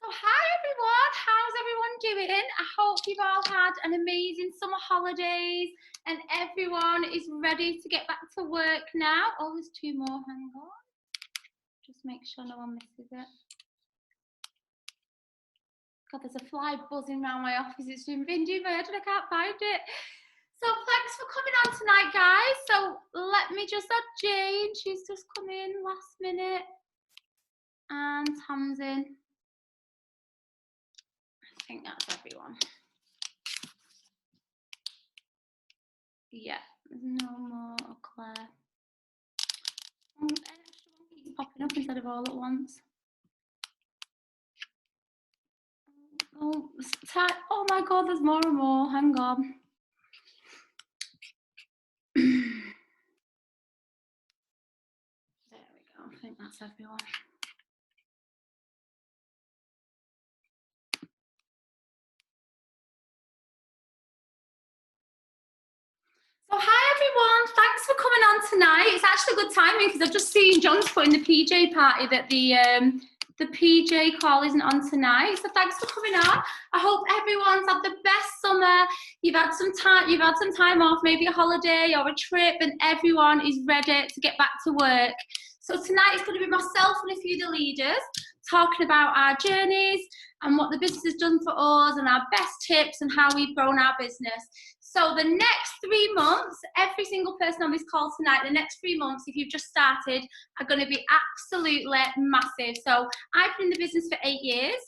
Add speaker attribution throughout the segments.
Speaker 1: Hi everyone, how's everyone doing? I hope you've all had an amazing summer holidays and everyone is ready to get back to work now. Oh, there's two more, hang on. Just make sure no one misses it. God, there's a fly buzzing around my office. It's been murdered, I can't find it. So thanks for coming on tonight, guys. So let me just add Jane, she's just come in last minute. And Tamsin. I think that's everyone. Yeah, there's no more Claire. An extra one keeps popping up instead of all at once. Oh my god, there's more and more. Hang on. There we go. I think that's everyone. So hi everyone, thanks for coming on tonight. It's actually good timing because I've just seen John's putting the PJ party that the PJ call isn't on tonight. So thanks for coming on. I hope everyone's had the best summer. You've had some time off, maybe a holiday or a trip, and everyone is ready to get back to work. So tonight it's going to be myself and a few of the leaders talking about our journeys and what the business has done for us and our best tips and how we've grown our business. So the next 3 months, every single person on this call tonight, the next 3 months, if you've just started, are going to be absolutely massive. So I've been in the business for 8 years,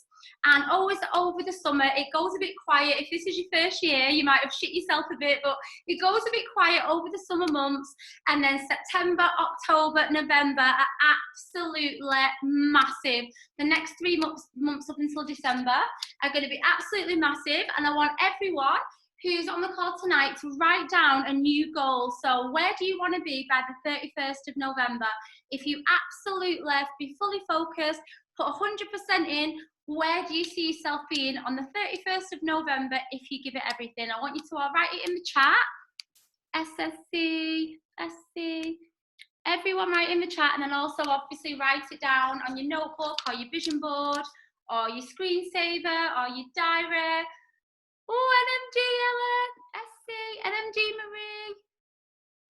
Speaker 1: and always over the summer, it goes a bit quiet. If this is your first year, you might have shit yourself a bit, but it goes a bit quiet over the summer months. And then September, October, November are absolutely massive. The next 3 months up until December are going to be absolutely massive. And I want everyone who's on the call tonight to write down a new goal. So where do you want to be by the 31st of November? If you absolutely be fully focused, put 100% in, where do you see yourself being on the 31st of November if you give it everything? I want you to all write it in the chat. SSC, SC, everyone write in the chat, and then also obviously write it down on your notebook or your vision board or your screensaver or your diary. Oh, NMG, Ella, SC, NMG, Marie.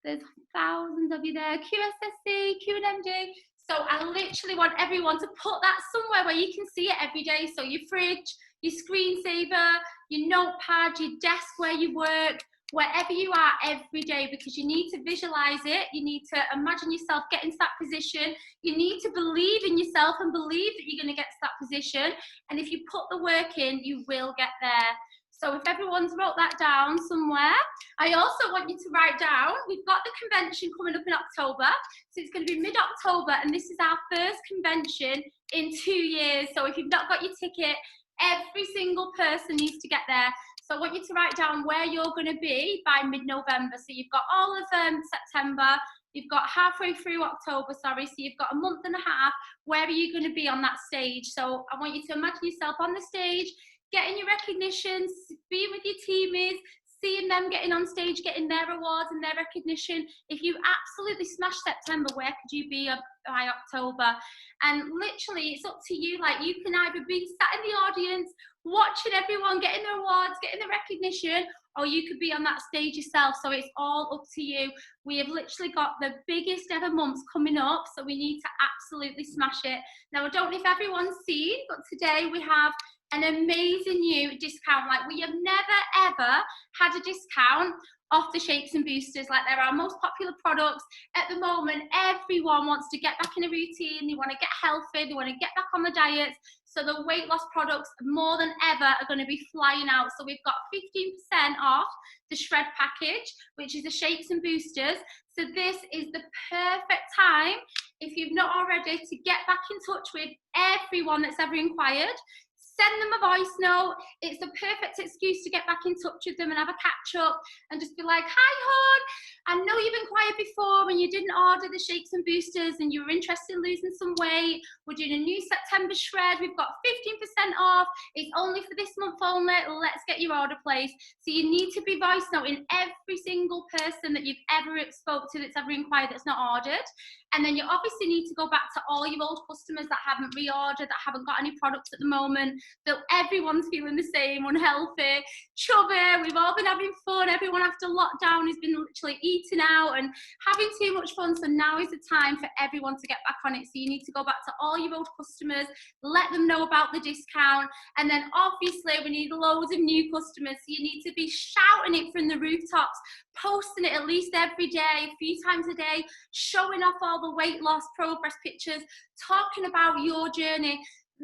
Speaker 1: There's thousands of you there. QSSC, QNMG. So I literally want everyone to put that somewhere where you can see it every day. So your fridge, your screensaver, your notepad, your desk where you work, wherever you are every day, because you need to visualize it. You need to imagine yourself getting to that position. You need to believe in yourself and believe that you're going to get to that position. And if you put the work in, you will get there. So if everyone's wrote that down somewhere, I also want you to write down, we've got the convention coming up in October. So it's going to be mid-October, and this is our first convention in 2 years. So if you've not got your ticket, every single person needs to get there. So I want you to write down where you're going to be by mid-November. So you've got all of September, you've got halfway through October, sorry, so you've got a month and a half. Where are you going to be on that stage? So I want you to imagine yourself on the stage, getting your recognition, being with your teamies, seeing them getting on stage, getting their awards and their recognition. If you absolutely smash September, where could you be by October? And literally, it's up to you. Like, you can either be sat in the audience, watching everyone getting their awards, getting the recognition, or you could be on that stage yourself. So it's all up to you. We have literally got the biggest ever months coming up, so we need to absolutely smash it. Now, I don't know if everyone's seen, but today we have an amazing new discount. Like, we have never ever had a discount off the shakes and boosters. Like, they're our most popular products at the moment. Everyone wants to get back in a routine, they want to get healthy, they want to get back on the diets. So the weight loss products more than ever are going to be flying out. So we've got 15% off the shred package, which is the shakes and boosters. So this is the perfect time, if you've not already, to get back in touch with everyone that's ever inquired. Send them a voice note. It's the perfect excuse to get back in touch with them and have a catch up and just be like, hi, hon, I know you've inquired before when you didn't order the shakes and boosters and you were interested in losing some weight. We're doing a new September shred. We've got 15% off. It's only for this month only. Let's get your order placed. So you need to be voice noting every single person that you've ever spoke to that's ever inquired that's not ordered. And then you obviously need to go back to all your old customers that haven't reordered, that haven't got any products at the moment, that everyone's feeling the same, unhealthy, chubby, we've all been having fun, everyone after lockdown has been literally eating out and having too much fun. So now is the time for everyone to get back on it. So you need to go back to all your old customers, let them know about the discount, and then obviously we need loads of new customers. So you need to be shouting it from the rooftops, posting it at least every day, a few times a day, showing off all the weight loss progress pictures, talking about your journey.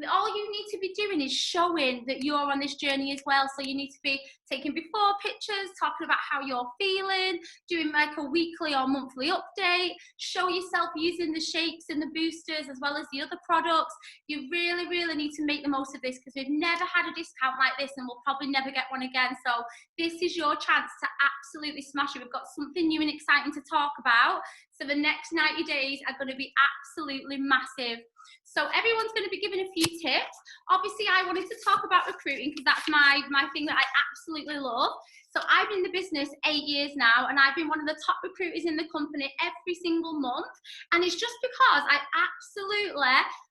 Speaker 1: All you need to be doing is showing that you're on this journey as well. So you need to be taking before pictures, talking about how you're feeling, doing like a weekly or monthly update, show yourself using the shakes and the boosters as well as the other products. You really, really need to make the most of this because we've never had a discount like this and we'll probably never get one again. So this is your chance to absolutely smash it. We've got something new and exciting to talk about. So the next 90 days are going to be absolutely massive. So everyone's going to be given a few tips. Obviously, I wanted to talk about recruiting because that's my thing that I absolutely love. So I've been in the business 8 years now, and I've been one of the top recruiters in the company every single month. And it's just because I absolutely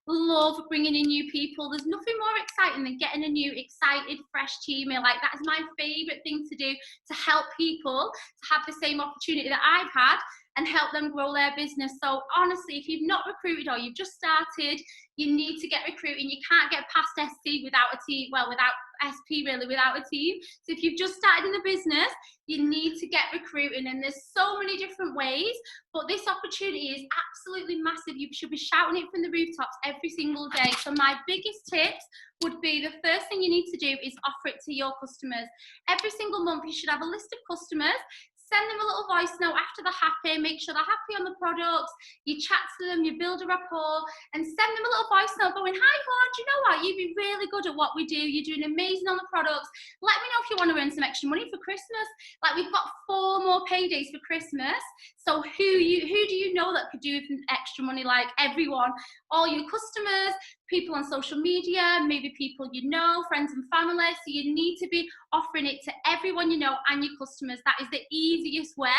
Speaker 1: love bringing in new people. There's nothing more exciting than getting a new, excited, fresh team. Like, that is my favorite thing to do, to help people to have the same opportunity that I've had and help them grow their business. So honestly, if you've not recruited or you've just started, you need to get recruiting. You can't get past SC without a team, well, without SP really, without a team. So if you've just started in the business, you need to get recruiting, and there's so many different ways, but this opportunity is absolutely massive. You should be shouting it from the rooftops every single day. So my biggest tips would be, the first thing you need to do is offer it to your customers. Every single month, you should have a list of customers. Send them a little voice note after they're happy, make sure they're happy on the products, you chat to them, you build a rapport, and send them a little voice note going, hi Hon, do you know what, you'd be really good at what we do, you're doing amazing on the products, let me know if you want to earn some extra money for Christmas. Like, we've got 4 more paydays for Christmas, so who do you know that could do with extra money? Like, everyone, all your customers, people on social media, maybe people you know, friends and family. So you need to be offering it to everyone you know and your customers. That is the easiest way.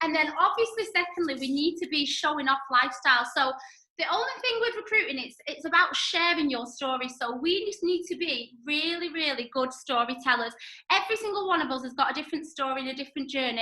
Speaker 1: And then obviously, secondly, we need to be showing off lifestyle. So the only thing with recruiting, it's about sharing your story. So we just need to be really, really good storytellers. Every single one of us has got a different story and a different journey,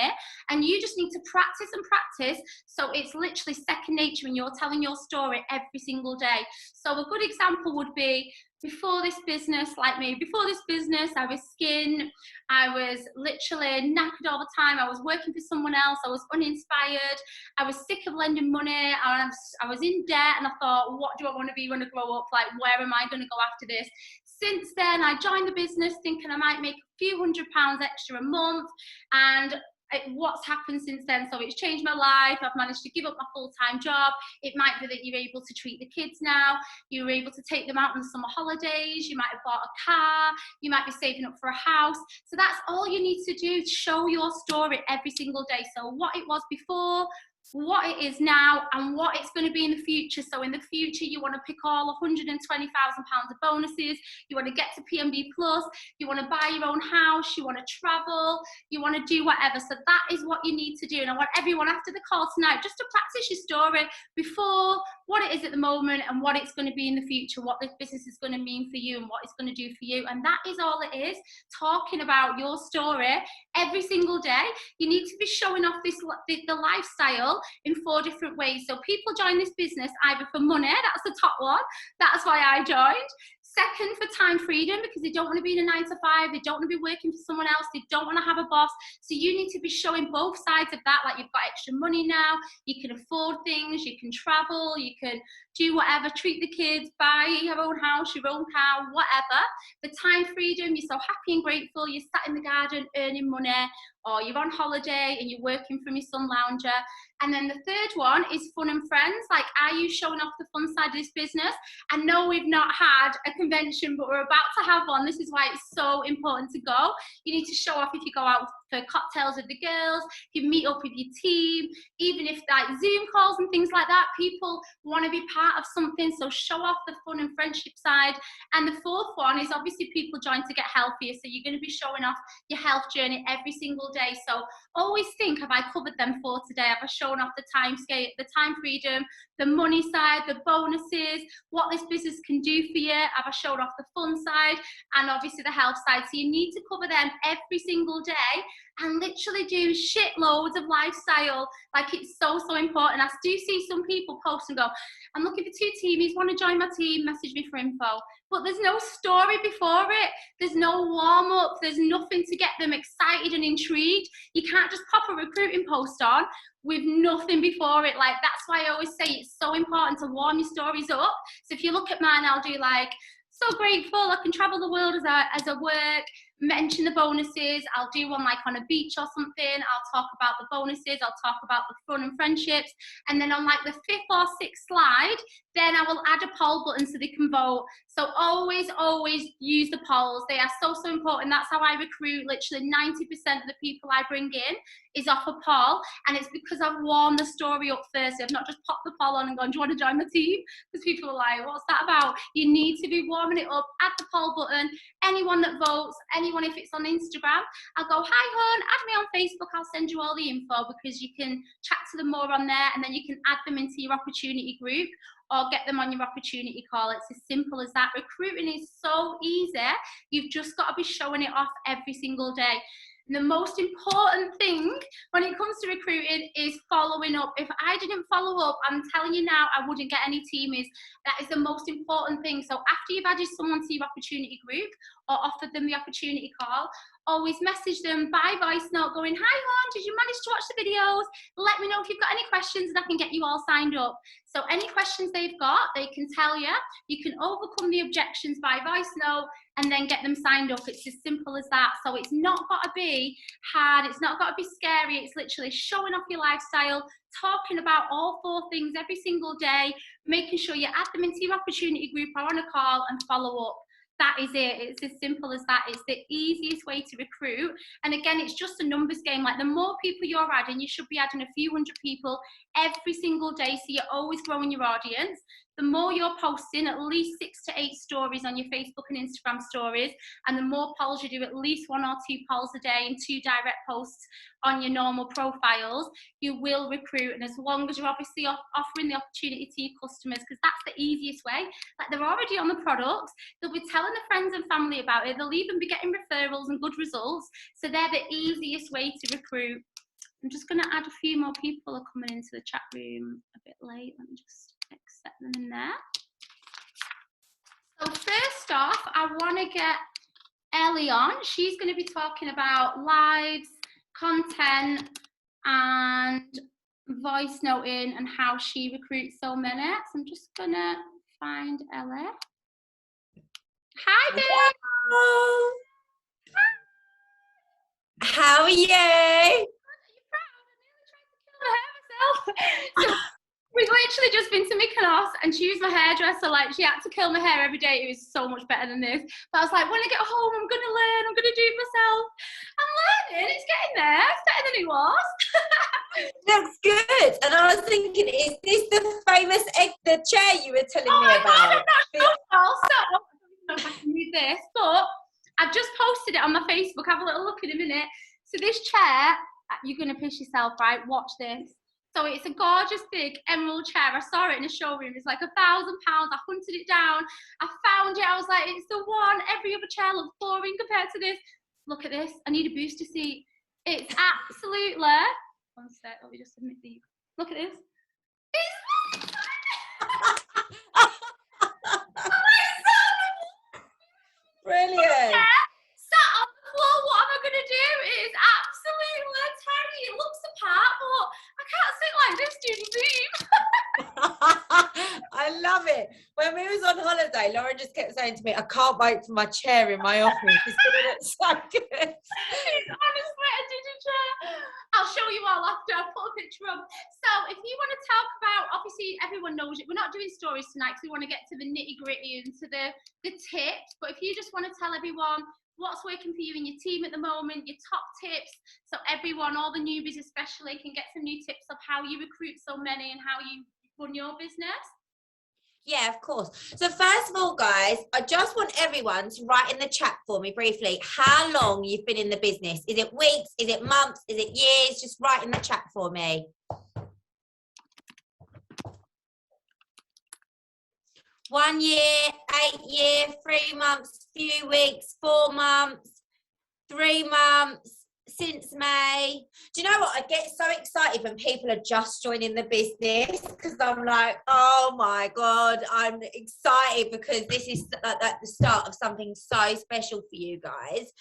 Speaker 1: and you just need to practice and practice. So it's literally second nature when you're telling your story every single day. So a good example would be, before this business, like me, before this business, I was skin, I was literally knackered all the time, I was working for someone else, I was uninspired, I was sick of lending money, I was in debt, and I thought, what do I want to be when I grow up? Like, where am I going to go after this? Since then, I joined the business thinking I might make a few £100s extra a month, and what's happened since then? So it's changed my life. I've managed to give up my full-time job. It might be that you're able to treat the kids now, you're able to take them out on summer holidays, you might have bought a car, you might be saving up for a house. So that's all you need to do, show your story every single day. So what it was before, what it is now, and what it's going to be in the future. So in the future, you want to pick all £120,000 of bonuses, you want to get to PMB Plus, you want to buy your own house, you want to travel, you want to do whatever. So that is what you need to do. And I want everyone after the call tonight just to practice your story before, what it is at the moment, and what it's going to be in the future, what this business is going to mean for you and what it's going to do for you. And that is all it is, talking about your story every single day. You need to be showing off the lifestyle in 4 different ways. So people join this business either for money, that's the top one, that's why I joined. Second, for time freedom, because they don't want to be in a 9 to 5, they don't want to be working for someone else, they don't want to have a boss. So you need to be showing both sides of that, like you've got extra money now, you can afford things, you can travel, you can do whatever, treat the kids, buy your own house, your own car, whatever. The time freedom, you're so happy and grateful, you're sat in the garden earning money, or you're on holiday and you're working from your sun lounger. And then the third one is fun and friends. Like, are you showing off the fun side of this business? I know we've not had a convention, but we're about to have one. This is why it's so important to go. You need to show off if you go out with for cocktails with the girls, you meet up with your team, even if like Zoom calls and things like that, people want to be part of something, so show off the fun and friendship side. And the fourth one is obviously people join to get healthier, so you're going to be showing off your health journey every single day. So always think, have I covered them for today? Have I shown off the time scale, the time freedom, the money side, the bonuses, what this business can do for you? Have I showed off the fun side and obviously the health side? So you need to cover them every single day and literally do shitloads of lifestyle. Like, it's so important. I do see some people post and go, I'm looking for 2 teamies, want to join my team, message me for info. But there's no story before it. There's no warm up. There's nothing to get them excited and intrigued. You can't just pop a recruiting post on with nothing before it. Like, that's why I always say it's so important to warm your stories up. So if you look at mine, I'll do like, so grateful, I can travel the world as a work, mention the bonuses. I'll do one like on a beach or something. I'll talk about the bonuses. I'll talk about the fun and friendships. And then on like the 5th or 6th slide, then I will add a poll button so they can vote. So always use the polls. They are so important. That's how I recruit. Literally 90% of the people I bring in is off a poll. And it's because I've warmed the story up first. I've not just popped the poll on and gone, do you want to join my team? Because people are like, what's that about? You need to be warming it up. Add the poll button. Anyone that votes, anyone if it's on Instagram, I'll go, hi hon, add me on Facebook. I'll send you all the info, because you can chat to them more on there, and then you can add them into your opportunity group or get them on your opportunity call. It's as simple as that. Recruiting is so easy. You've just got to be showing it off every single day. And the most important thing when it comes to recruiting is following up. If I didn't follow up, I'm telling you now, I wouldn't get any teamies. That is the most important thing. So after you've added someone to your opportunity group or offered them the opportunity call, always message them by voice note going, hi hon, did you manage to watch the videos? Let me know if you've got any questions and I can get you all signed up. So any questions they've got, they can tell you. You can overcome the objections by voice note and then get them signed up. It's as simple as that. So it's not got to be hard. It's not got to be scary. It's literally showing off your lifestyle, talking about all 4 things every single day, making sure you add them into your opportunity group or on a call and follow up. That is it. It's as simple as that. It's the easiest way to recruit. And again, it's just a numbers game. Like, the more people you're adding, you should be adding a few hundred people every single day, so you're always growing your audience. The more you're posting, at least 6 to 8 stories on your Facebook and Instagram stories, and the more polls you do, at least 1 or 2 polls a day and 2 direct posts on your normal profiles, you will recruit. And as long as you're obviously offering the opportunity to your customers, because that's the easiest way. Like, they're already on the products, they'll be telling their friends and family about it, they'll even be getting referrals and good results. So they're the easiest way to recruit. I'm just going to add a few more people are coming into the chat room a bit late. Let me just accept them in there. So first off, I want to get Ellie on. She's going to be talking about lives, content, and voice noting and how she recruits so many. So I'm just going to find Ellie. Hi, babe.
Speaker 2: Hello. How are you?
Speaker 1: So we've literally just been to Mykonos and she used my hairdresser. Like, she had to curl my hair every day. It was so much better than this. But I was like, when I get home, I'm going to learn. I'm going to do it myself. I'm learning. It's getting there. It's better than it was.
Speaker 2: Looks good. And I was thinking, is this the famous the chair you were telling me about?
Speaker 1: I'm not sure. Also, I don't know if I can read this, but I've just posted it on my Facebook. Have a little look in a minute. So this chair, you're going to piss yourself, right? Watch this. So it's a gorgeous big emerald chair. I saw it in a showroom. It's like £1,000. I hunted it down. I found it. I was like, it's the one. Every other chair looks boring compared to this. Look at this. I need a booster seat. It's absolutely... One sec. Let me just submit these. Look at this. It's...
Speaker 2: Brilliant.
Speaker 1: Sat on the floor. What am I going to do? It is absolutely tiny. It looks apart, but I can't sit like this during Zoom.
Speaker 2: I I love it. When we was on holiday, Lauren just kept saying to me, I can't wait for my chair in my office. It's going to look so good.
Speaker 1: Honestly, I did a chair. I'll show you all after. I'll put a picture up. So if you want to talk about, obviously everyone knows it. We're not doing stories tonight because we want to get to the nitty gritty and to the tips. But if you just want to tell everyone what's working for you and your team at the moment, your top tips, so everyone, all the newbies especially, can get some new tips of how you recruit so many and how you run your business.
Speaker 2: Yeah, of course. So first of all, guys, I just want everyone to write in the chat for me briefly how long you've been in the business. Is it weeks? Is it months? Is it years? Just write in the chat for me. 1 year, 8 years, 3 months, few weeks, 4 months, 3 months, since May. Do you know what? I get so excited when people are just joining the business because I'm like, oh my God, I'm excited because this is at the start of something so special for you guys.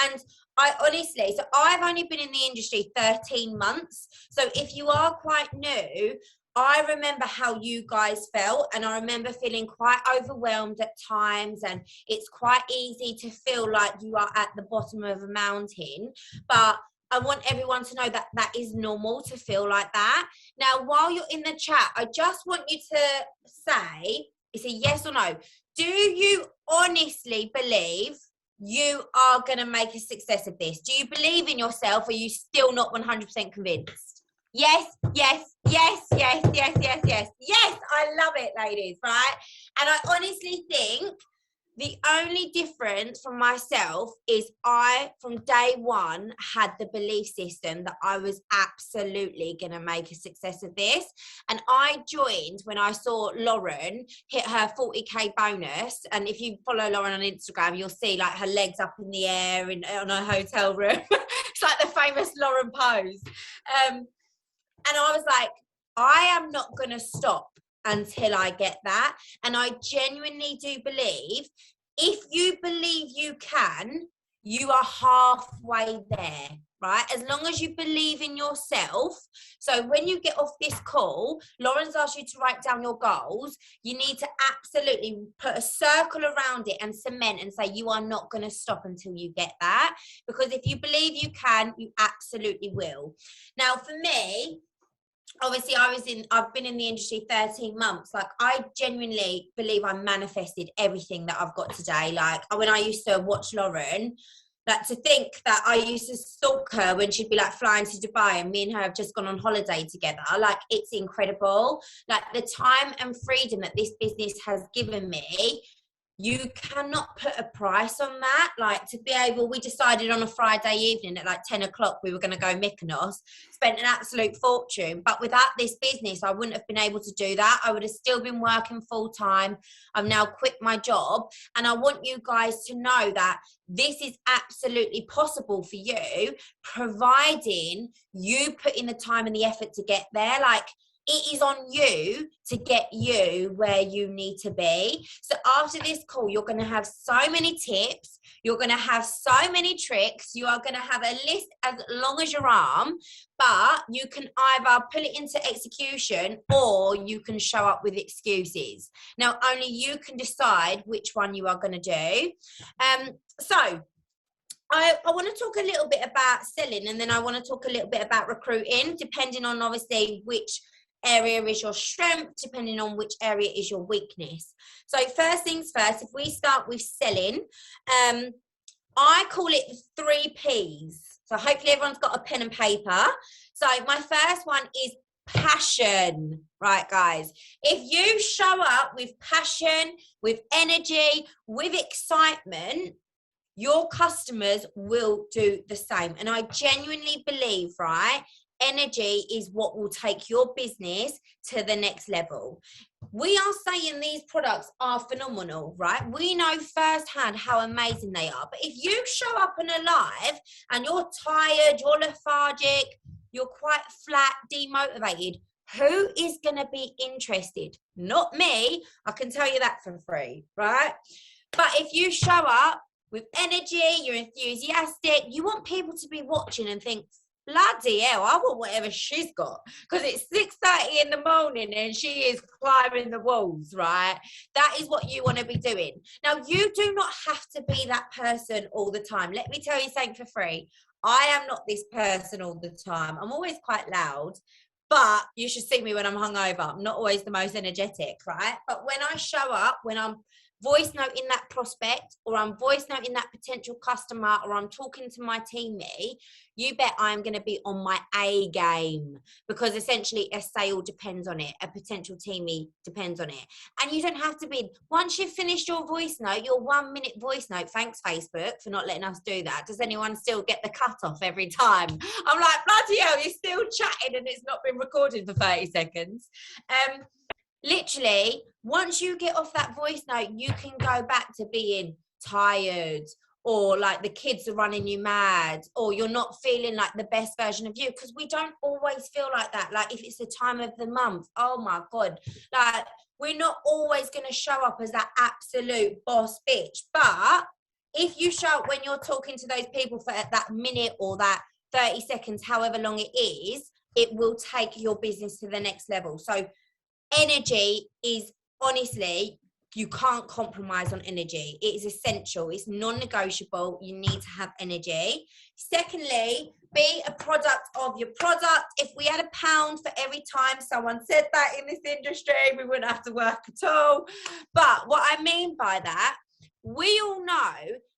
Speaker 2: And I honestly, so I've only been in the industry 13 months. So if you are quite new, I remember how you guys felt, and I remember feeling quite overwhelmed at times, and it's quite easy to feel like you are at the bottom of a mountain, but I want everyone to know that that is normal to feel like that. Now, while you're in the chat, I just want you to say, it's a yes or no. Do you honestly believe you are going to make a success of this? Do you believe in yourself, or are you still not 100% convinced? Yes, yes, yes, yes, yes, yes, yes. Yes, I love it, ladies, right? And I honestly think the only difference from myself is I, from day one, had the belief system that I was absolutely going to make a success of this. And I joined when I saw Lauren hit her 40K bonus. And if you follow Lauren on Instagram, you'll see like her legs up in the air on her hotel room. It's like the famous Lauren pose. And I was like, I am not going to stop until I get that. And I genuinely do believe if you believe you can, you are halfway there, right? As long as you believe in yourself. So when you get off this call, Lauren's asked you to write down your goals. You need to absolutely put a circle around it and cement and say you are not going to stop until you get that. Because if you believe you can, you absolutely will. Now, for me, obviously I've been in the industry 13 months. Like, I genuinely believe I manifested everything that I've got today. Like, when I used to watch Lauren, like, to think that I used to stalk her when she'd be like flying to Dubai and me and her have just gone on holiday together. Like, it's incredible. Like, the time and freedom that this business has given me, you cannot put a price on that. Like, to be able, we decided on a Friday evening at like 10 o'clock we were going to go Mykonos, spent an absolute fortune. But without this business, I wouldn't have been able to do that. I would have still been working full time. I've now quit my job. And I want you guys to know that this is absolutely possible for you, providing you put in the time and the effort to get there. Like, it is on you to get you where you need to be. So after this call, you're going to have so many tips. You're going to have so many tricks. You are going to have a list as long as your arm, but you can either put it into execution or you can show up with excuses. Now, only you can decide which one you are going to do. So I want to talk a little bit about selling, and then I want to talk a little bit about recruiting, depending on obviously which area is your strength, depending on which area is your weakness. So first things first, if we start with selling, I call it 3 P's. So hopefully everyone's got a pen and paper. So my first one is passion, right, guys? If you show up with passion, with energy, with excitement, your customers will do the same. And I genuinely believe, right, energy is what will take your business to the next level. We are saying these products are phenomenal, right? We know firsthand how amazing they are. But if you show up and alive and you're tired, you're lethargic, you're quite flat, demotivated, who is going to be interested? Not me. I can tell you that for free, right? But if you show up with energy, you're enthusiastic, you want people to be watching and think, bloody hell, I want whatever she's got, because it's 6:30 in the morning and she is climbing the walls, right? That is what you want to be doing. Now, you do not have to be that person all the time. Let me tell you something for free. I am not this person all the time. I'm always quite loud, but you should see me when I'm hungover. I'm not always the most energetic, right? But when I show up, when I'm voice noting that prospect, or I'm voice noting that potential customer, or I'm talking to my teammate, you bet I'm going to be on my A game, because essentially a sale depends on it, a potential teammate depends on it. And you don't have to be, once you've finished your voice note, your 1 minute voice note, thanks Facebook for not letting us do that. Does anyone still get the cut off every time? I'm like, bloody hell, you're still chatting and it's not been recorded for 30 seconds. Literally, once you get off that voice note, you can go back to being tired, or like the kids are running you mad, or you're not feeling like the best version of you, because we don't always feel like that. Like if it's the time of the month, oh my God, like we're not always going to show up as that absolute boss bitch. But if you show up when you're talking to those people for that minute or that 30 seconds, however long it is, it will take your business to the next level. So energy is, honestly, you can't compromise on energy. It is essential. It's non-negotiable. You need to have energy. Secondly, be a product of your product. If we had £1 for every time someone said that in this industry, we wouldn't have to work at all. But what I mean by that, we all know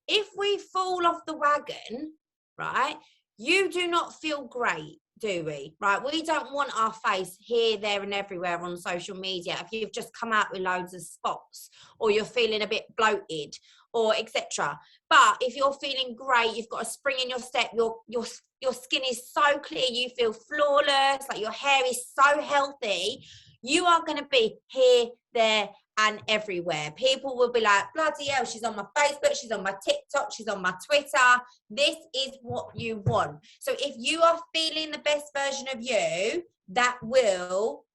Speaker 2: if we fall off the wagon, right, you do not feel great, do we? Right? We don't want our face here, there and everywhere on social media if you've just come out with loads of spots, or you're feeling a bit bloated, or etc. But if you're feeling great, you've got a spring in your step, your skin is so clear, you feel flawless, like your hair is so healthy, you are going to be here, there and everywhere. People will be like, bloody hell, she's on my Facebook, she's on my TikTok, she's on my Twitter. This is what you want. So if you are feeling the best version of you, that will,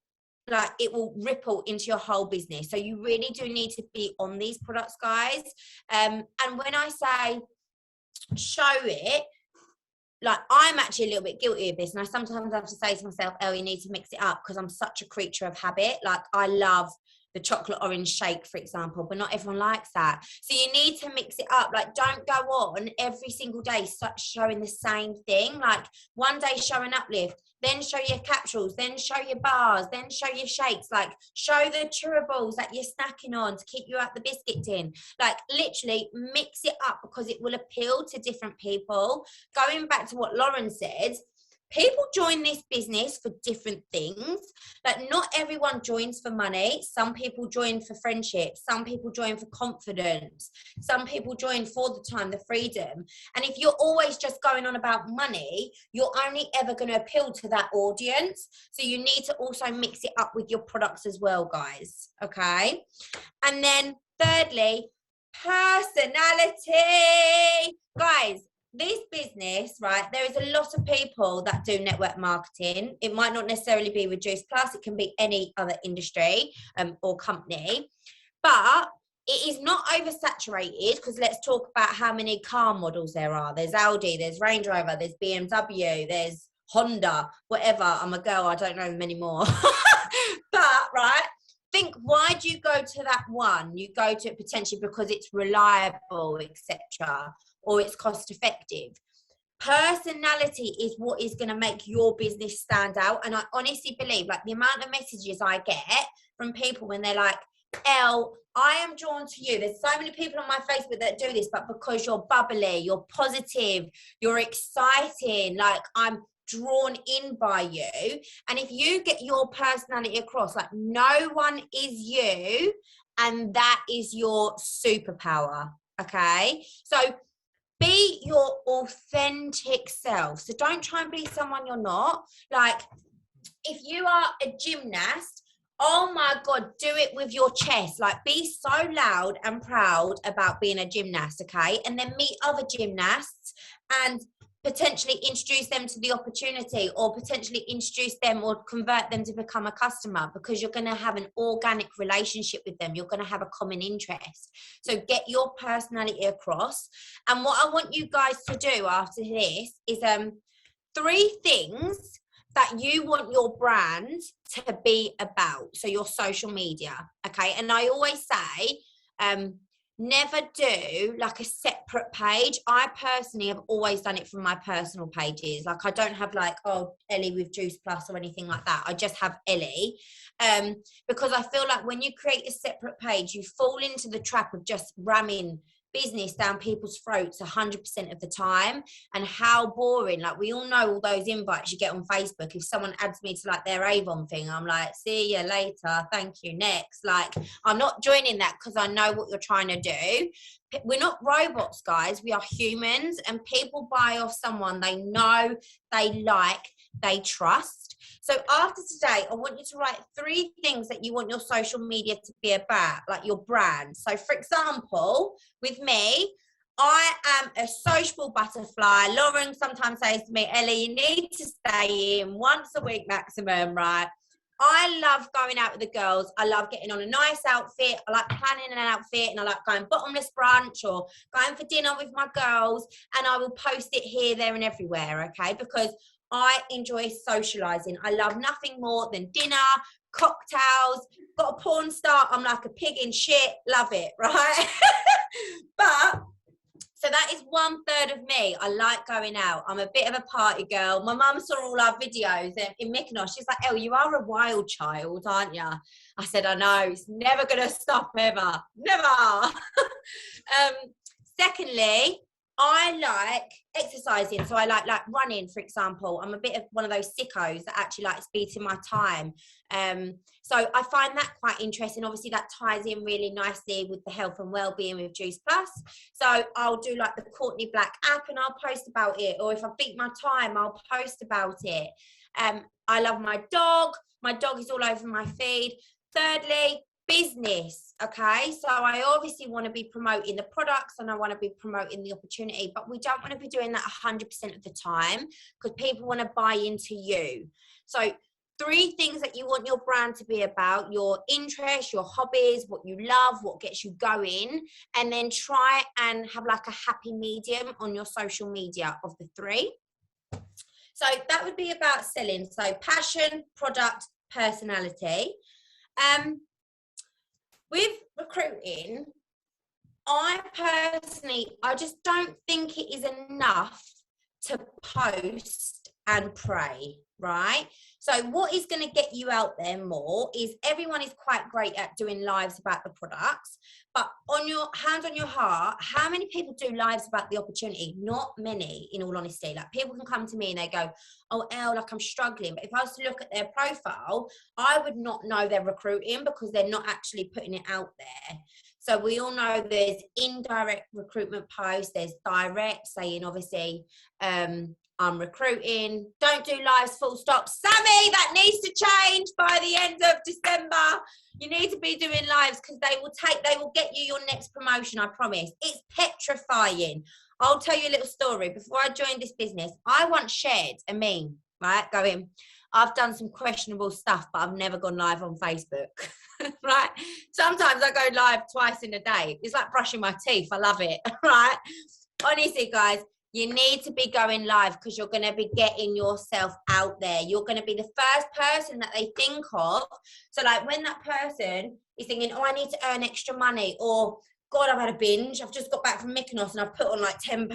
Speaker 2: like, it will ripple into your whole business. So you really do need to be on these products, guys. And when I say show it, like, I'm actually a little bit guilty of this, and I sometimes have to say to myself, oh, you need to mix it up, because I'm such a creature of habit. Like, I love the chocolate orange shake, for example, but not everyone likes that. So you need to mix it up. Like, don't go on every single day showing the same thing. Like, one day show an uplift, then show your capsules, then show your bars, then show your shakes. Like, show the chewables that you're snacking on to keep you out the biscuit tin. Like, literally mix it up, because it will appeal to different people. Going back to what Lauren said, people join this business for different things. Like, not everyone joins for money. Some people join for friendship. Some people join for confidence. Some people join for the time, the freedom. And if you're always just going on about money, you're only ever going to appeal to that audience. So you need to also mix it up with your products as well, guys. Okay. And then thirdly, personality. Guys, this business, right, there is a lot of people that do network marketing. It might not necessarily be with Juice Plus. It can be any other industry or company. But it is not oversaturated, because let's talk about how many car models there are. There's Audi, there's Range Rover, there's BMW, there's Honda, whatever. I'm a girl, I don't know them anymore. But, right, think, why do you go to that one? You go to it potentially because it's reliable, etc., or it's cost effective. Personality is what is going to make your business stand out. And I honestly believe, like, the amount of messages I get from people when they're like, Elle, I am drawn to you. There's so many people on my Facebook that do this, but because you're bubbly, you're positive, you're exciting, like, I'm drawn in by you. And if you get your personality across, like, no one is you, and that is your superpower. Okay, so be your authentic self. So don't try and be someone you're not. Like, if you are a gymnast, oh my God, do it with your chest. Like, be so loud and proud about being a gymnast, okay? And then meet other gymnasts and potentially introduce them to the opportunity, or potentially introduce them or convert them to become a customer, because you're going to have an organic relationship with them. You're going to have a common interest. So get your personality across. And what I want you guys to do after this is 3 things that you want your brand to be about. So your social media, okay? And I always say, never do like a separate page. I personally have always done it from my personal pages. Like I don't have like, oh, Ellie with Juice Plus or anything like that. I just have Ellie. Because I feel like when you create a separate page, you fall into the trap of just ramming business down people's throats 100% of the time, and how boring. Like we all know all those invites you get on Facebook. If someone adds me to like their Avon thing, I'm like, see you later, thank you, next. Like I'm not joining that because I know what you're trying to do. We're not robots, guys. We are humans, and people buy off someone they know, they like, they trust. So after today, I want you to write 3 things that you want your social media to be about, like your brand. So for example, with me, I am a sociable butterfly. Lauren sometimes says to me, Ellie, you need to stay in once a week maximum, right? I love going out with the girls. I love getting on a nice outfit. I like planning an outfit, and I like going bottomless brunch or going for dinner with my girls, and I will post it here, there and everywhere, okay? Because I enjoy socializing. I love nothing more than dinner, cocktails, got a porn star. I'm like a pig in shit. Love it, right? But so that is 1/3 of me. I like going out. I'm a bit of a party girl. My mum saw all our videos in Mykonos. She's like, Elle, you are a wild child, aren't you? I said, I know. It's never going to stop ever. Never. Secondly, I like exercising. So I like running, for example. I'm a bit of one of those sickos that actually likes beating my time. So I find that quite interesting. Obviously, that ties in really nicely with the health and well-being with Juice Plus. So I'll do like the Courtney Black app and I'll post about it. Or if I beat my time, I'll post about it. I love my dog. My dog is all over my feed. Thirdly, business. Okay, so I obviously want to be promoting the products and I want to be promoting the opportunity, but we don't want to be doing that 100% of the time because people want to buy into you. So 3 things that you want your brand to be about: your interests, your hobbies, what you love, what gets you going, and then try and have like a happy medium on your social media of the 3. So that would be about selling. So passion, product, personality. With recruiting, I just don't think it is enough to post and pray, right? So what is going to get you out there more is everyone is quite great at doing lives about the products, but on your hand on your heart, how many people do lives about the opportunity? Not many, in all honesty. Like people can come to me and they go, oh, Elle, like I'm struggling. But if I was to look at their profile, I would not know they're recruiting because they're not actually putting it out there. So we all know there's indirect recruitment posts, there's direct saying, obviously, I'm recruiting, don't do lives, full stop. Sammy, that needs to change by the end of December. You need to be doing lives because they will get you your next promotion, I promise. It's petrifying. I'll tell you a little story. Before I joined this business, I once shared a meme, right, going, I've done some questionable stuff, but I've never gone live on Facebook, right? Sometimes I go live twice in a day. It's like brushing my teeth. I love it, right? Honestly, guys, you need to be going live because you're going to be getting yourself out there. You're going to be the first person that they think of. So like when that person is thinking, oh, I need to earn extra money, or God, I've had a binge. I've just got back from Mykonos and I've put on like £10.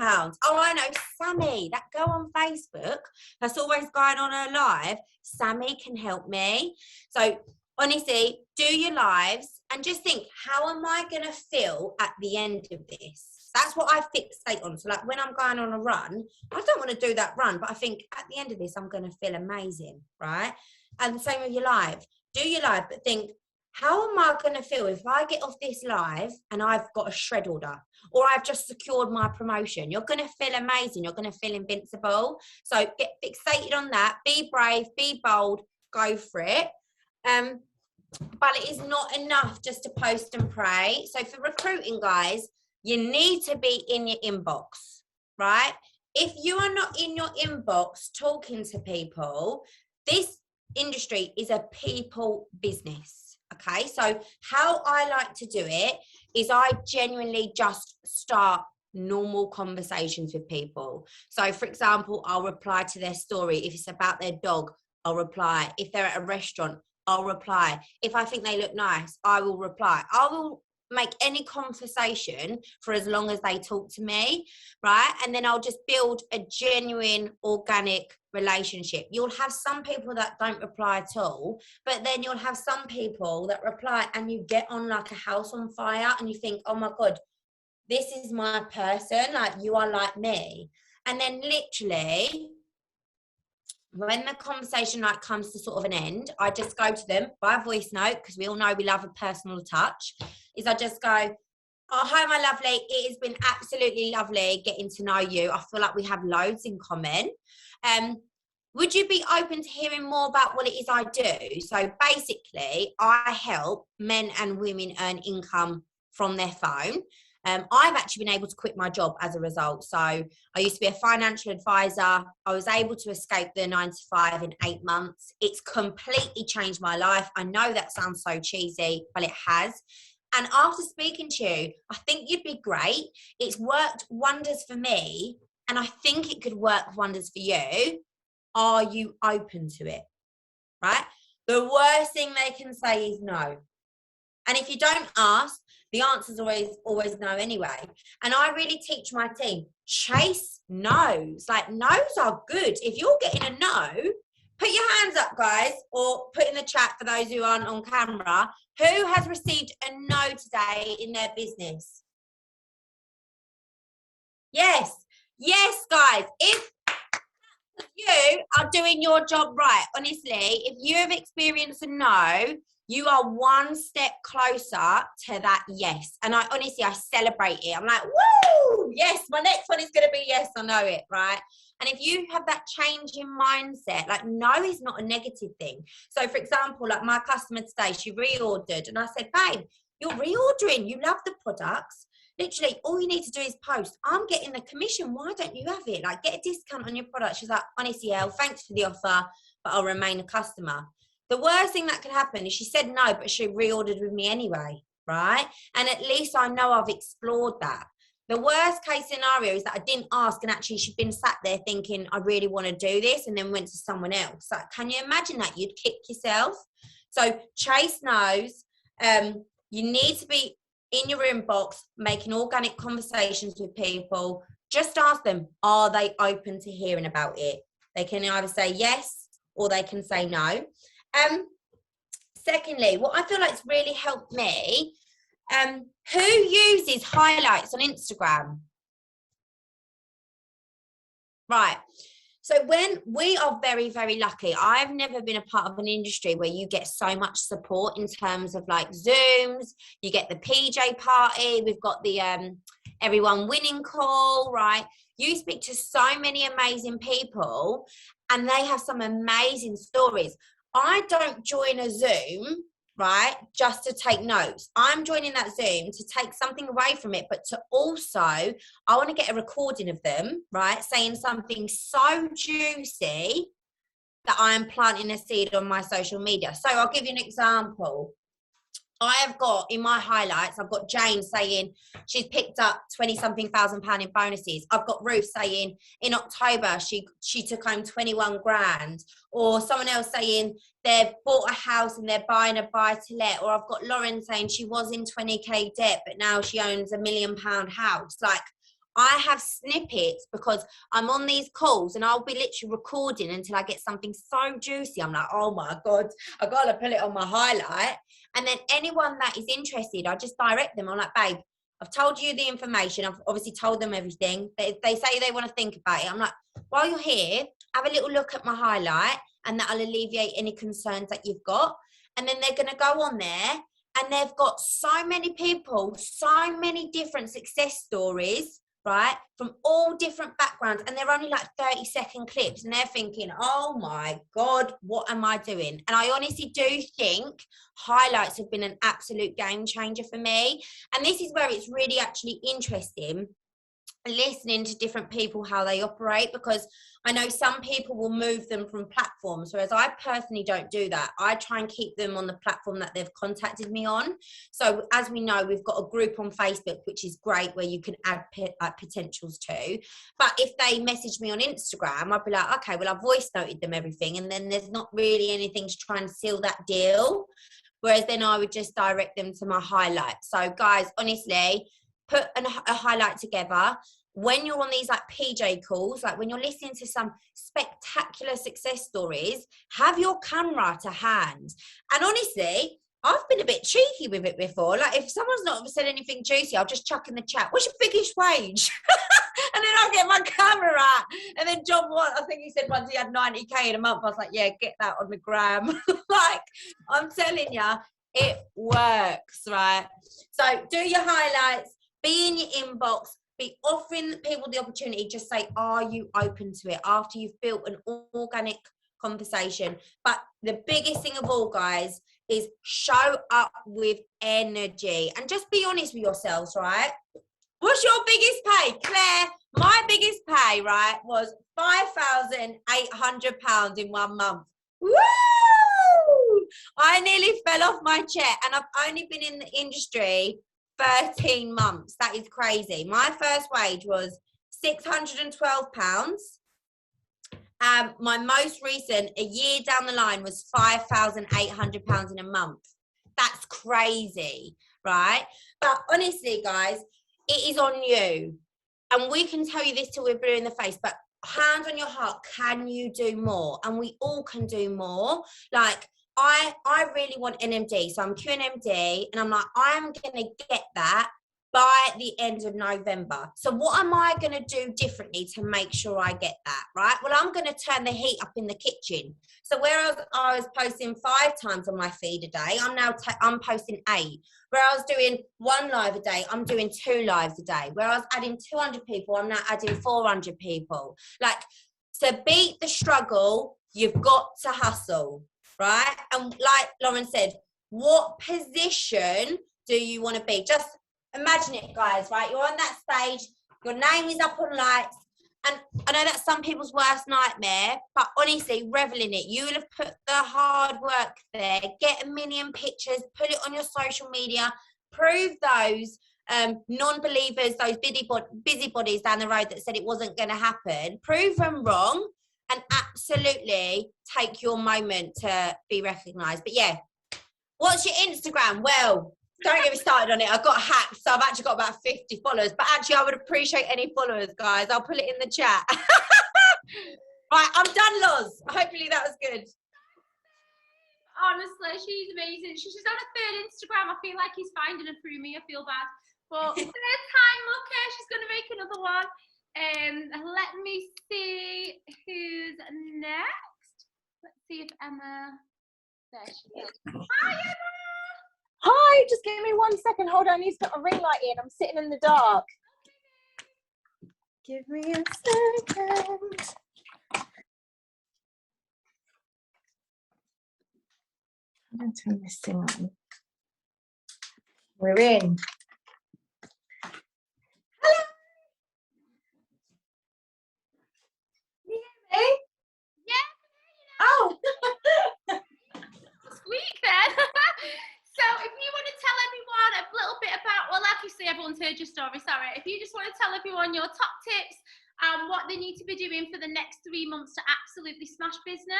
Speaker 2: Oh, I know, Sammy, that girl on Facebook that's always going on her live. Sammy can help me. So honestly, do your lives and just think, how am I going to feel at the end of this? That's what I fixate on. So like when I'm going on a run, I don't want to do that run, but I think at the end of this, I'm going to feel amazing, right? And the same with your live. Do your live, but think, how am I going to feel if I get off this live and I've got a shred order or I've just secured my promotion? You're going to feel amazing. You're going to feel invincible. So get fixated on that. Be brave, be bold, go for it. But it is not enough just to post and pray. So for recruiting, guys, you need to be in your inbox, right? If you are not in your inbox talking to people, this industry is a people business. Okay, so how I like to do it is I genuinely just start normal conversations with people. So for example, I'll reply to their story. If it's about their dog, I'll reply. If they're at a restaurant, I'll reply. If I think they look nice, I will reply. I will make any conversation for as long as they talk to me, right? And then I'll just build a genuine, organic relationship. You'll have some people that don't reply at all, but then you'll have some people that reply and you get on like a house on fire and you think, oh my God, this is my person, like you are like me. And then literally when the conversation like comes to sort of an end, I just go to them by voice note, because we all know we love a personal touch, is I just go, oh, hi, my lovely. It has been absolutely lovely getting to know you. I feel like we have loads in common. Would you be open to hearing more about what it is I do? So basically, I help men and women earn income from their phone. I've actually been able to quit my job as a result. So I used to be a financial advisor. I was able to escape the 9 to 5 in 8 months. It's completely changed my life. I know that sounds so cheesy, but it has. And after speaking to you, I think you'd be great. It's worked wonders for me, and I think it could work wonders for you. Are you open to it? Right? The worst thing they can say is no. And if you don't ask, the answer's always no anyway. And I really teach my team, chase no's. Like, no's are good. If you're getting a no, put your hands up, guys, or put in the chat for those who aren't on camera. Who has received a no today in their business? Yes. Yes, guys. If you are doing your job right, honestly, if you have experienced a no, you are one step closer to that yes. And I celebrate it. I'm like, woo, yes, my next one is going to be yes, I know it, right? And if you have that change in mindset, like no is not a negative thing. So for example, like my customer today, she reordered and I said, babe, you're reordering, you love the products. Literally, all you need to do is post. I'm getting the commission. Why don't you have it? Like, get a discount on your product. She's like, honestly, Elle, thanks for the offer, but I'll remain a customer. The worst thing that could happen is she said no, but she reordered with me anyway, right? And at least I know I've explored that. The worst case scenario is that I didn't ask and actually she'd been sat there thinking, I really want to do this, and then went to someone else. Like, can you imagine that? You'd kick yourself. So chase no's. You need to be in your inbox, making organic conversations with people. Just ask them, are they open to hearing about it? They can either say yes or they can say no. Secondly, what I feel like it's really helped me, who uses highlights on Instagram? Right. So when we are very, very lucky, I've never been a part of an industry where you get so much support in terms of like Zooms, you get the PJ party, we've got the everyone winning call, right? You speak to so many amazing people and they have some amazing stories. I don't join a Zoom, right, just to take notes. I'm joining that Zoom to take something away from it, but to also, I want to get a recording of them, right, saying something so juicy that I am planting a seed on my social media. So I'll give you an example. I have got in my highlights, I've got Jane saying she's picked up 20-something thousand pound in bonuses. I've got Ruth saying in October she took home 21 grand. Or someone else saying they've bought a house and they're buying a buy to let. Or I've got Lauren saying she was in 20k debt, but now she owns £1 million house. Like, I have snippets because I'm on these calls and I'll be literally recording until I get something so juicy. I'm like, oh my God, I gotta put it on my highlight. And then anyone that is interested, I just direct them. I'm like, babe, I've told you the information. I've obviously told them everything. They say they want to think about it. I'm like, while you're here, have a little look at my highlight and that'll alleviate any concerns that you've got. And then they're going to go on there and they've got so many people, so many different success stories, right, from all different backgrounds, and they're only like 30-second clips, and they're thinking, oh my God, what am I doing? And I honestly do think highlights have been an absolute game changer for me. And this is where it's really actually interesting. listening to different people, how they operate, because I know some people will move them from platforms, whereas I personally don't do that. I try and keep them on the platform that they've contacted me on. So as we know, we've got a group on Facebook, which is great, where you can add potentials to. But if they message me on Instagram, I'd be like, okay, well, I've voice noted them everything, and then there's not really anything to try and seal that deal. Whereas then I would just direct them to my highlights. So guys, honestly, put a highlight together. When you're on these like PJ calls, like when you're listening to some spectacular success stories, have your camera to hand. And honestly, I've been a bit cheeky with it before. Like if someone's not said anything juicy, I'll just chuck in the chat, what's your biggest wage? And then I'll get my camera out. And then John, I think he said once he had 90K in a month. I was like, yeah, get that on the gram. Like, I'm telling you, it works, right? So do your highlights, be in your inbox, be offering people the opportunity. Just say, are you open to it, after you've built an organic conversation. But the biggest thing of all, guys, is show up with energy and just be honest with yourselves, right? What's your biggest pay? Claire, my biggest pay, right, was £5,800 in 1 month. Woo! I nearly fell off my chair, and I've only been in the industry 13 months. That is crazy. My first wage was £612. My most recent, a year down the line, was £5,800 in a month. That's crazy, right? But honestly, guys, it is on you. And we can tell you this till we're blue in the face, but hand on your heart, can you do more? And we all can do more. Like, I really want NMD, so I'm QNMD, and I'm like, I'm going to get that by the end of November. So what am I going to do differently to make sure I get that, right? Well, I'm going to turn the heat up in the kitchen. So whereas I was posting 5 times on my feed a day, I'm posting 8. Where I was doing 1 live a day, I'm doing 2 lives a day. Where I was adding 200 people, I'm now adding 400 people. Like, to beat the struggle, you've got to hustle, right? And like Lauren said, what position do you want to be? Just imagine it, guys, right? You're on that stage, your name is up on lights, and I know that's some people's worst nightmare, but honestly, revel in it. You will have put the hard work there. Get 1 million pictures, put it on your social media, prove those non-believers, those busybodies down the road that said it wasn't going to happen, prove them wrong, and absolutely take your moment to be recognised. But yeah, what's your Instagram? Well, don't get me started on it. I got hacked, so I've actually got about 50 followers. But actually, I would appreciate any followers, guys. I'll put it in the chat. Right, I'm done, Loz. Hopefully that was good.
Speaker 1: Honestly, she's amazing. She's on a 3rd Instagram. I feel like he's finding her through me. I feel bad. But 3rd time, okay, she's going to make another one. Let me see who's next. Let's see if Emma... There she is. Hi, Emma!
Speaker 3: Hi, just give me 1 second. Hold on, I need to put my ring light in. I'm sitting in the dark. Give me a second. I'm going to turn this thing on. We're in. Hello. Can you hear me?
Speaker 1: Yeah.
Speaker 3: Oh.
Speaker 1: Squeak then. So if you want to tell everyone a little bit about, well, like you say, everyone's heard your story, sorry. If you just want to tell everyone your top tips and what they need to be doing for the next 3 months to absolutely smash business.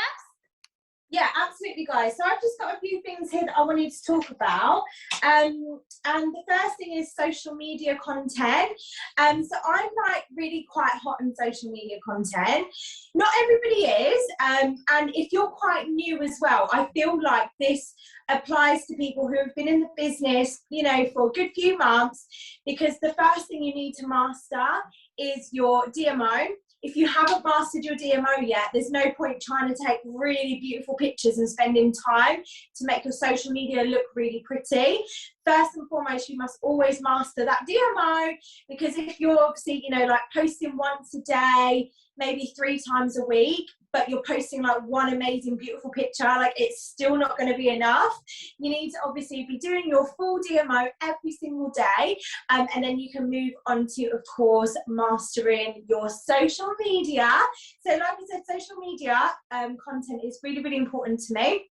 Speaker 3: Yeah, absolutely, guys. So I've just got a few things here that I wanted to talk about. And the first thing is social media content. So I'm like really quite hot on social media content. Not everybody is. And if you're quite new as well, I feel like this applies to people who have been in the business, you know, for a good few months, because the first thing you need to master is your DMO. If you haven't mastered your DMO yet, there's no point trying to take really beautiful pictures and spending time to make your social media look really pretty. First and foremost, you must always master that DMO, because if you're obviously, you know, like posting once a day, maybe 3 times a week, but you're posting like one amazing beautiful picture, like it's still not going to be enough. You need to obviously be doing your full DMO every single day, and then you can move on to, of course, mastering your social media. So like I said, social media content is really, really important to me.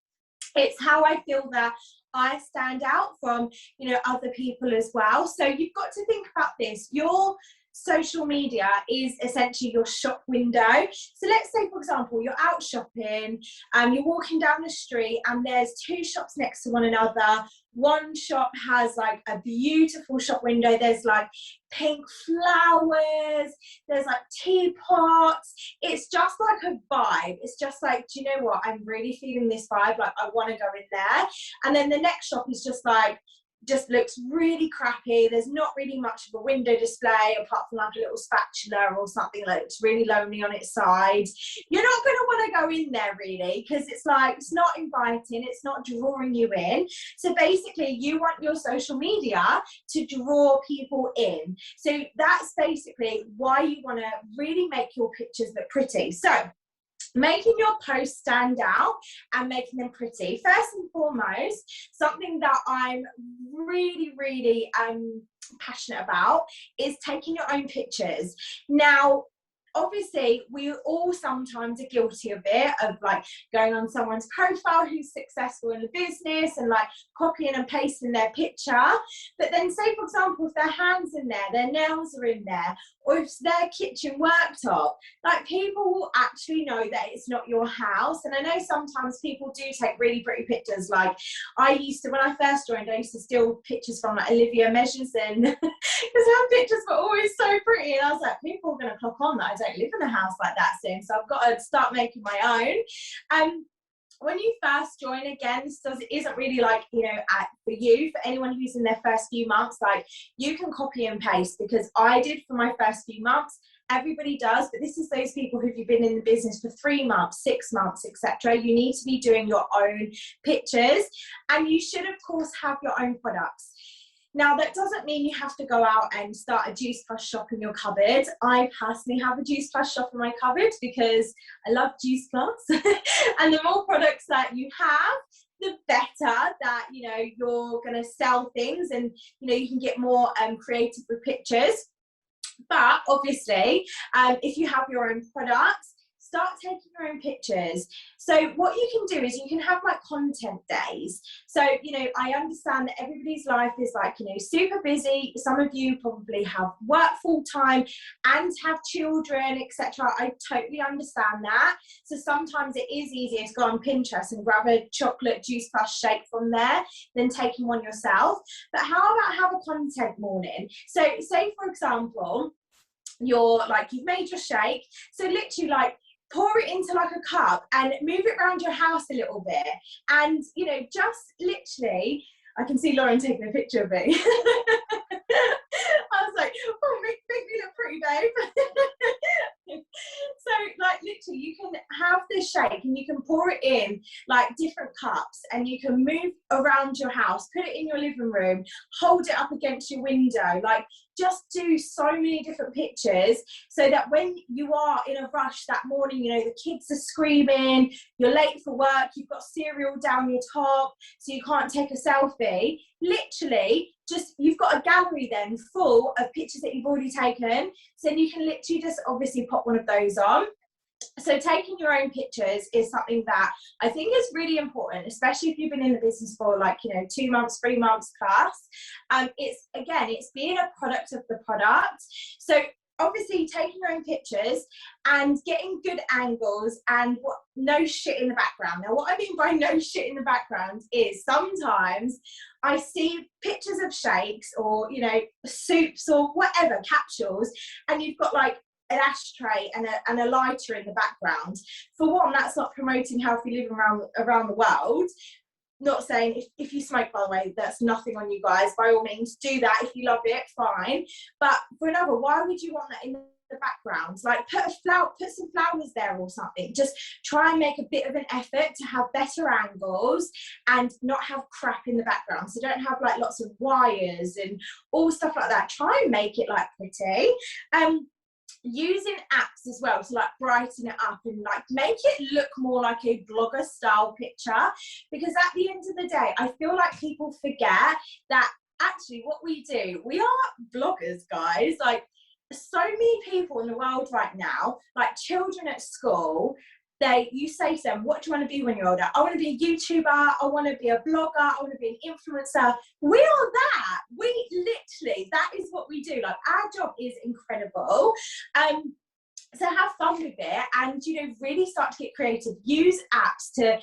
Speaker 3: It's how I feel that I stand out from, you know, other people as well. So you've got to think about this. Your social media is essentially your shop window. So let's say, for example, you're out shopping and you're walking down the street and there's two shops next to one another. One shop has like a beautiful shop window. There's like pink flowers, there's like teapots. It's just like a vibe. It's just like, do you know what? I'm really feeling this vibe. Like I want to go in there. And then the next shop is just like, just looks really crappy. There's not really much of a window display apart from like a little spatula or something that looks really lonely on its side. You're not going to want to go in there really, because it's like, it's not inviting, it's not drawing you in. So basically you want your social media to draw people in. So that's basically why you want to really make your pictures look pretty. So making your posts stand out and making them pretty. First and foremost, something that I'm really, really passionate about is taking your own pictures. Now, obviously, we all sometimes are guilty of it, of like going on someone's profile who's successful in the business and like copying and pasting their picture. But then say, for example, if their hands in there, their nails are in there, or if it's their kitchen worktop, like people will actually know that it's not your house. And I know sometimes people do take really pretty pictures. Like I used to, when I first joined, I used to steal pictures from like Olivia Measureson because her pictures were always so pretty. And I was like, people are going to clock on that I don't live in a house like that soon. So I've got to start making my own. When you first join, again, this isn't really like, you know, for you, for anyone who's in their first few months, like you can copy and paste, because I did for my first few months. Everybody does, but this is those people who've been in the business for 3 months, 6 months, etc. You need to be doing your own pictures, and you should, of course, have your own products. Now, that doesn't mean you have to go out and start a Juice Plus shop in your cupboard. I personally have a Juice Plus shop in my cupboard because I love Juice Plus. And the more products that you have, the better that, you know, you're going to sell things, and, you know, you can get more creative with pictures. But obviously, if you have your own products, start taking your own pictures. So what you can do is you can have like content days. So, you know, I understand that everybody's life is like, you know, super busy. Some of you probably have work full time and have children, etc. I totally understand that. So sometimes it is easier to go on Pinterest and grab a chocolate Juice Plus shake from there than taking one yourself. But how about have a content morning? So say, for example, you've made your shake. So literally like, pour it into like a cup and move it around your house a little bit. And, you know, just literally, I can see Lauren taking a picture of me. I was like, oh, make me look pretty, babe. So, like, literally, you can have this shake and you can pour it in like different cups, and you can move around your house, put it in your living room, hold it up against your window, like just do so many different pictures, so that when you are in a rush that morning, you know, the kids are screaming, you're late for work, you've got cereal down your top, so you can't take a selfie. Literally, just you've got a gallery then full of pictures that you've already taken, so then you can literally just obviously pop one of those on. So taking your own pictures is something that I think is really important, especially if you've been in the business for like, you know, 2 months, 3 months plus. It's being a product of the product. So obviously taking your own pictures and getting good angles and no shit in the background. Now, what I mean by no shit in the background is sometimes I see pictures of shakes or, you know, soups or whatever, capsules, and you've got like an ashtray and a lighter in the background. For one, that's not promoting healthy living around the world. Not saying if you smoke, by the way, that's nothing on you guys. By all means, do that. If you love it, fine. But for another, why would you want that in the background? Like put some flowers there or something. Just try and make a bit of an effort to have better angles and not have crap in the background. So don't have like lots of wires and all stuff like that. Try and make it like pretty. using apps as well to like brighten it up and like make it look more like a blogger style picture, because at the end of the day I feel like people forget that actually what we do, we are bloggers, guys. Like, so many people in the world right now, like children at school, you say to them, what do you want to be when you're older? I want to be a YouTuber, I want to be a blogger, I want to be an influencer. We are that. We literally, that is what we do. Like, our job is incredible. So have fun with it, and really start to get creative. Use apps to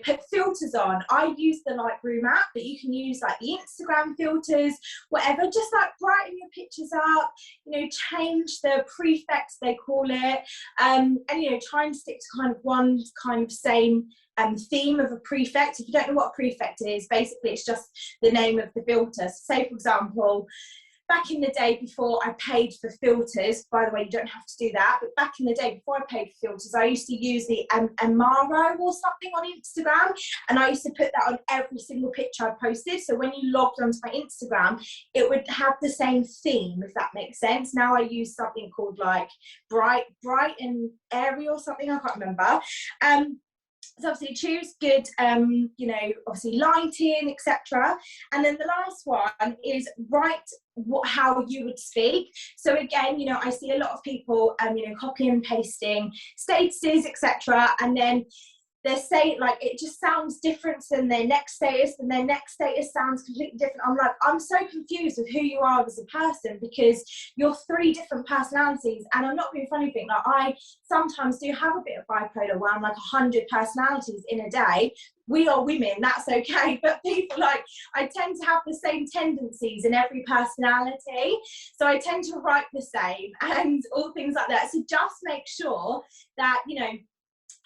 Speaker 3: put filters on. I use the Lightroom app, but you can use like the Instagram filters, whatever. Just like brighten your pictures up, change the prefix, they call it, and try and stick to kind of one kind of same theme of a prefix. If you don't know what a prefix is, basically it's just the name of the filter. So say for example, back in the day before I paid for filters, by the way, you don't have to do that, but back in the day before I paid for filters, I used to use the Amaro or something on Instagram, and I used to put that on every single picture I posted. So when you logged onto my Instagram, it would have the same theme, if that makes sense. Now I use something called like Bright and Airy or something, I can't remember. So obviously choose good, obviously lighting, etc. And then the last one is write how you would speak. So again, I see a lot of people, copy and pasting statuses, etc. And then they say like it just sounds different than their next status, and their next status sounds completely different. I'm like, I'm so confused with who you are as a person, because you're 3 different personalities. And I'm not being funny thing, like I sometimes do have a bit of bipolar where I'm like 100 personalities in a day. We are women, that's okay, but people, like, I tend to have the same tendencies in every personality, so I tend to write the same and all things like that. So just make sure that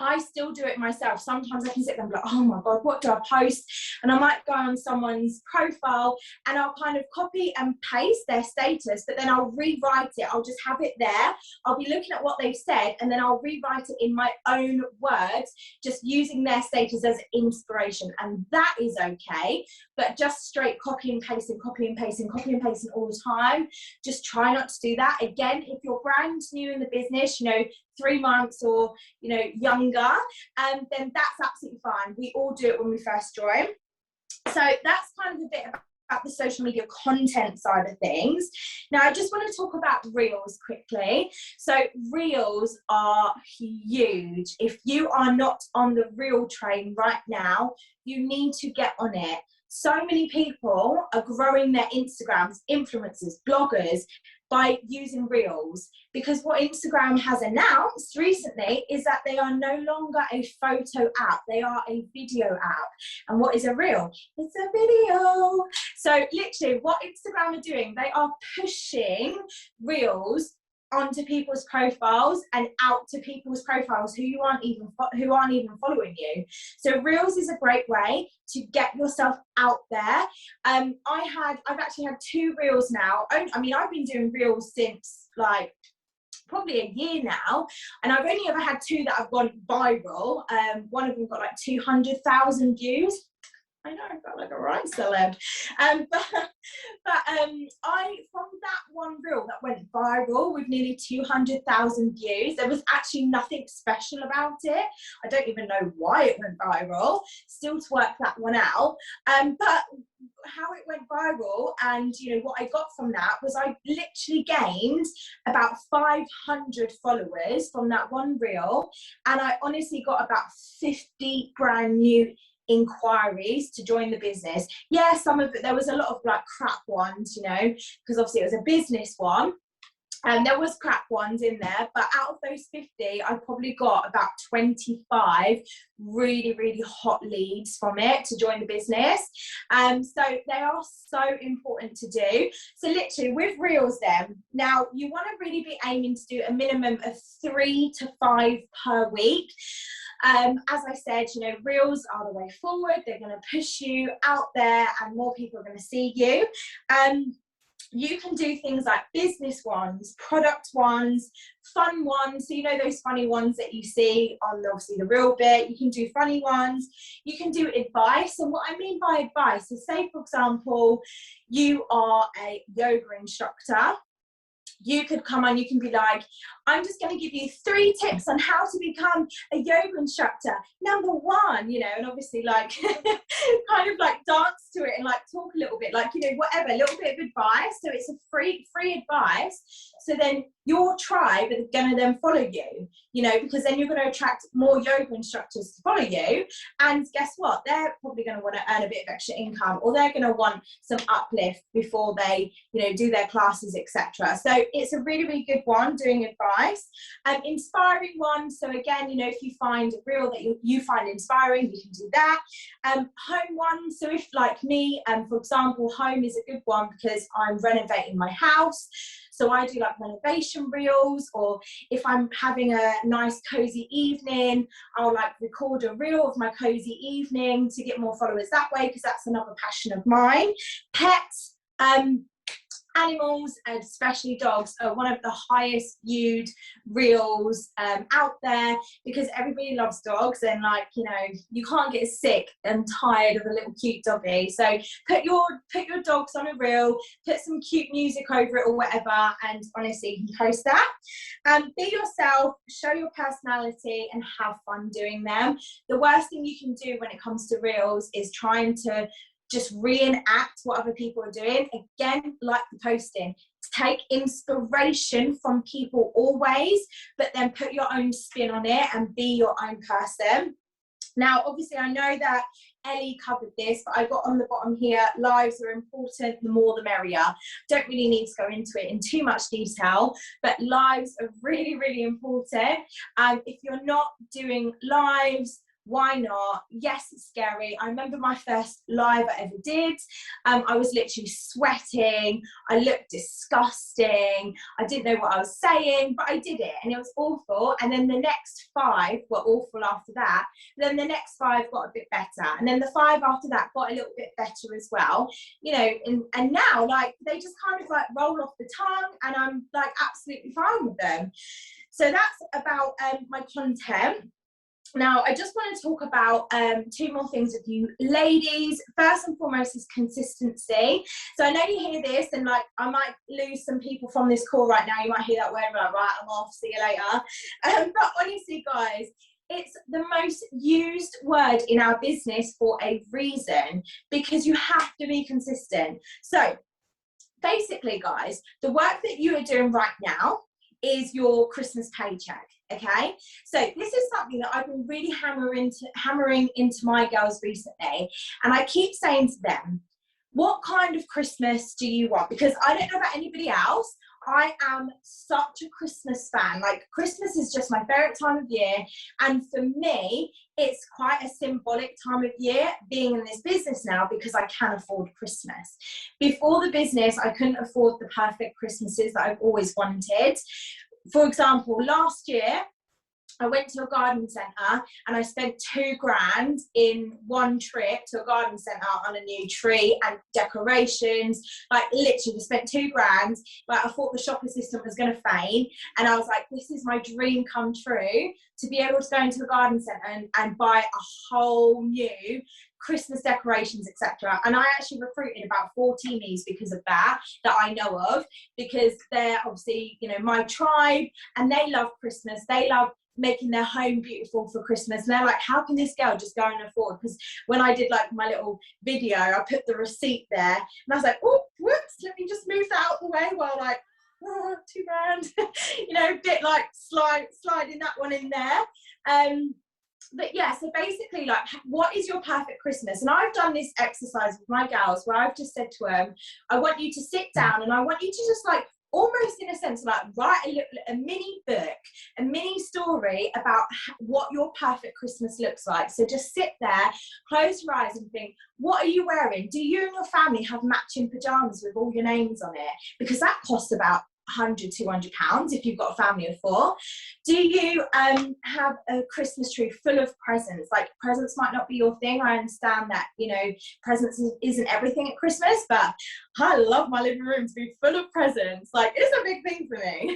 Speaker 3: I still do it myself. Sometimes I can sit there and be like, oh my God, what do I post? And I might go on someone's profile and I'll kind of copy and paste their status, but then I'll rewrite it. I'll just have it there. I'll be looking at what they've said, and then I'll rewrite it in my own words, just using their status as inspiration. And that is okay, but just straight copy and pasting all the time, just try not to do that. Again, if you're brand new in the business, 3 months or younger, then that's absolutely fine. We all do it when we first join. So that's kind of a bit about the social media content side of things. Now I just want to talk about reels quickly. So reels are huge. If you are not on the reel train right now, you need to get on it. So many people are growing their Instagrams, influencers, bloggers, by using reels, because what Instagram has announced recently is that they are no longer a photo app, they are a video app. And what is a reel? It's a video. So literally what Instagram are doing, they are pushing reels onto people's profiles and out to people's profiles who aren't even following you. So reels is a great way to get yourself out there. I've actually had 2 reels now. I mean, I've been doing reels since like probably a year now, and I've only ever had 2 that have gone viral. One of them got like 200,000 views. I know, I felt like a right celeb. I, from that one reel that went viral with nearly 200,000 views, there was actually nothing special about it. I don't even know why it went viral, still to work that one out. But how it went viral and what I got from that was I literally gained about 500 followers from that one reel, and I honestly got about 50 brand new inquiries to join the business. Yeah, some of it, there was a lot of like crap ones, because obviously it was a business one, and there was crap ones in there, but out of those 50 I probably got about 25 really, really hot leads from it to join the business. So they are so important to do. So literally with reels then, now you want to really be aiming to do a minimum of 3 to 5 per week. As I said, reels are the way forward. They're going to push you out there and more people are going to see you. You can do things like business ones, product ones, fun ones. So those funny ones that you see on obviously the real bit. You can do funny ones. You can do advice. And what I mean by advice is, say for example, you are a yoga instructor. you could come on, you can be like, I'm just going to give you 3 tips on how to become a yoga instructor. Number 1, you know, and obviously like kind of like dance to it and like talk a little bit, like, you know, whatever, a little bit of advice. So it's a free advice. So then your tribe are going to then follow you know, because then you're going to attract more yoga instructors to follow you. And guess what? They're probably going to want to earn a bit of extra income, or they're going to want some uplift before they, you know, do their classes, etc. So it's a really, really good one, doing advice. Inspiring one. So again, you know, if you find a reel that you find inspiring, you can do that. Home one. So if like me, for example, home is a good one because I'm renovating my house. So I do like renovation reels, or if I'm having a nice cozy evening, I'll like record a reel of my cozy evening to get more followers that way, because that's another passion of mine. Pets, animals, and especially dogs, are one of the highest viewed reels out there, because everybody loves dogs, and like, you know, you can't get sick and tired of a little cute doggy. So put your dogs on a reel, put some cute music over it or whatever, and honestly, you can post that. Be yourself, show your personality, and have fun doing them. The worst thing you can do when it comes to reels is trying to just reenact what other people are doing. Again, like the posting, take inspiration from people always, but then put your own spin on it and be your own person. Now, obviously, I know that Ellie covered this, but I got on the bottom here, lives are important, the more the merrier. Don't really need to go into it in too much detail, but lives are really, really important. If you're not doing lives, why not? Yes, it's scary. I remember my first live I ever did. I was literally sweating. I looked disgusting. I didn't know what I was saying, but I did it, and it was awful. And then the next 5 were awful after that. Then the next 5 got a bit better. And then the 5 after that got a little bit better as well. You know, and now, like, they just kind of like roll off the tongue, and I'm like absolutely fine with them. So that's about my content. Now, I just want to talk about 2 more things with you ladies. First and foremost is consistency. So I know you hear this, and like, I might lose some people from this call right now. You might hear that word, like, right, I'm off, see you later. But honestly, guys, it's the most used word in our business for a reason, because you have to be consistent. So basically, guys, the work that you are doing right now is your Christmas paycheck. Okay, so this is something that I've been really hammering into my girls recently, and I keep saying to them, what kind of Christmas do you want? Because I don't know about anybody else, I am such a Christmas fan. Like, Christmas is just my favorite time of year, and for me it's quite a symbolic time of year being in this business now, because I can afford Christmas. Before the business, I couldn't afford the perfect Christmases that I've always wanted. For example, last year I went to a garden centre and I spent £2,000 in one trip to a garden centre on a new tree and decorations. Like, literally, we spent £2,000. Like, I thought the shop assistant was going to faint, and I was like, this is my dream come true, to be able to go into a garden centre and buy a whole new Christmas decorations, etc. And I actually recruited about 4 teamies because of that I know of, because they're obviously, you know, my tribe, and they love Christmas. They love making their home beautiful for Christmas, and they're like, how can this girl just go and afford? Because when I did like my little video, I put the receipt there, and I was like, oh, whoops, let me just move that out of the way while like, oh, £2,000, you know, a bit like sliding that one in there. But yeah, so basically, like, what is your perfect Christmas? And I've done this exercise with my girls where I've just said to them, I want you to sit down, and I want you to just like, almost in a sense, like, write a mini book, a mini story about what your perfect Christmas looks like. So just sit there, close your eyes and think, what are you wearing? Do you and your family have matching pajamas with all your names on it? Because that costs about £100-200 if you've got a family of 4. Do you have a Christmas tree full of presents? Like, presents might not be your thing. I understand that, you know, presents isn't everything at Christmas, but I love my living room to be full of presents. Like, it's a big thing for me.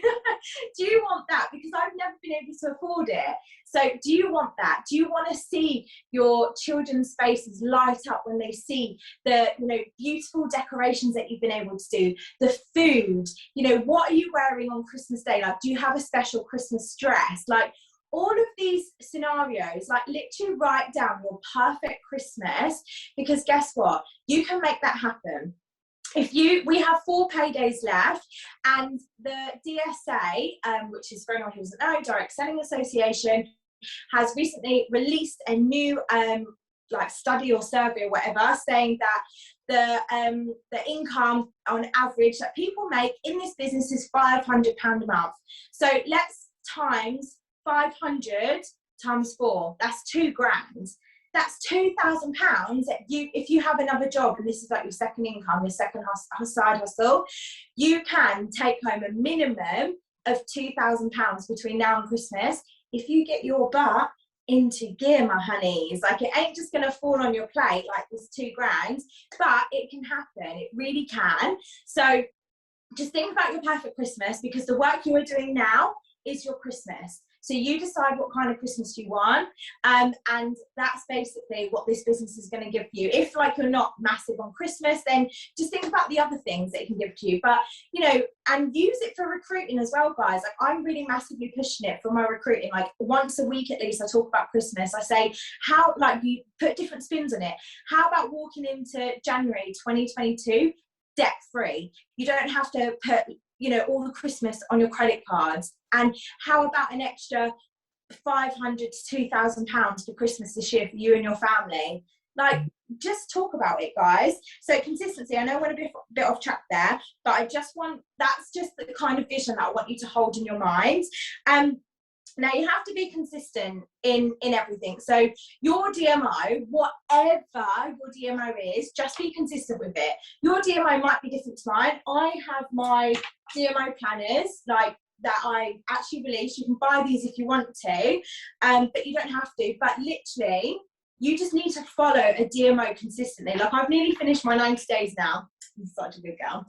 Speaker 3: Do you want that? Because I've never been able to afford it. So do you want that? Do you want to see your children's faces light up when they see the, you know, beautiful decorations that you've been able to do, the food, you know, what what are you wearing on Christmas Day? Like, do you have a special Christmas dress? Like, all of these scenarios, like literally write down your perfect Christmas, because guess what? You can make that happen. We have 4 paydays left, and the DSA, which is, for anyone who doesn't know, Direct Selling Association, has recently released a new like study or survey or whatever, saying that the income on average that people make in this business is £500 a month. So let's times 500 times 4, that's 2 grand. That's £2,000 that if you have another job and this is like your second income, your second side hustle, you can take home a minimum of £2,000 between now and Christmas if you get your butt into gear, my honeys. Like, it ain't just gonna fall on your plate like this 2 grand, but it can happen. It really can. So just think about your perfect Christmas, because the work you are doing now is your Christmas. So you decide what kind of Christmas you want, and that's basically what this business is going to give you. If like you're not massive on Christmas, then just think about the other things that it can give to you. But, you know, and use it for recruiting as well, guys. Like, I'm really massively pushing it for my recruiting. Like, once a week at least, I talk about Christmas. I say, how, like, you put different spins on it. How about walking into January 2022 debt free? You don't have to put, you know, all the Christmas on your credit cards. And how about an extra £500 to £2,000 for Christmas this year for you and your family? Like, just talk about it, guys. So consistency, I know I went a bit off track there, but that's just the kind of vision that I want you to hold in your mind. Now, you have to be consistent in everything. So your DMO, whatever your DMO is, just be consistent with it. Your DMO might be different to mine. I have my DMO planners, like, that I actually release. You can buy these if you want to, but you don't have to. But literally, you just need to follow a DMO consistently. Like, I've nearly finished my 90 days now. I'm such a good girl.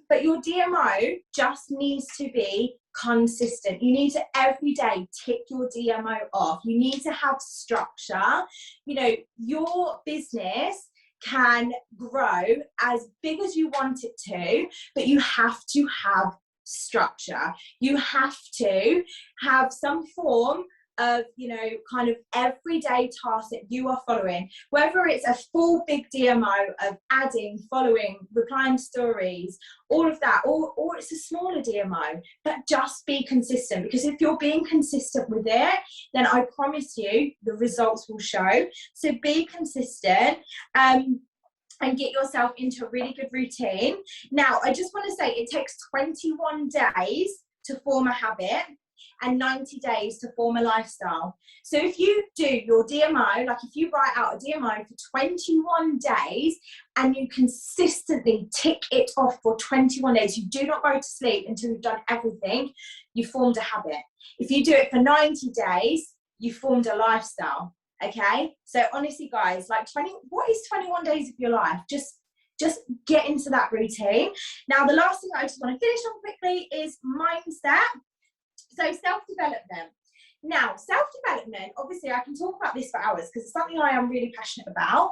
Speaker 3: But your DMO just needs to be consistent. You need to every day tick your DMO off. You need to have structure. You know, your business can grow as big as you want it to, but you have to have structure. You have to have some form of, you know, kind of everyday tasks that you are following, whether it's a full big DMO of adding, following, replying stories, all of that, or it's a smaller DMO, but just be consistent, because if you're being consistent with it, then I promise you the results will show. So be consistent, and get yourself into a really good routine. Now, I just want to say it takes 21 days to form a habit and 90 days to form a lifestyle. So if you do your DMO, like if you write out a DMO for 21 days and you consistently tick it off for 21 days, you do not go to sleep until you've done everything, you formed a habit. If you do it for 90 days, you formed a lifestyle. Okay, so honestly, guys, like what is 21 days of your life? Just get into that routine. Now, the last thing I just want to finish on quickly is mindset. So self-development. Now, self-development, obviously I can talk about this for hours because it's something I am really passionate about.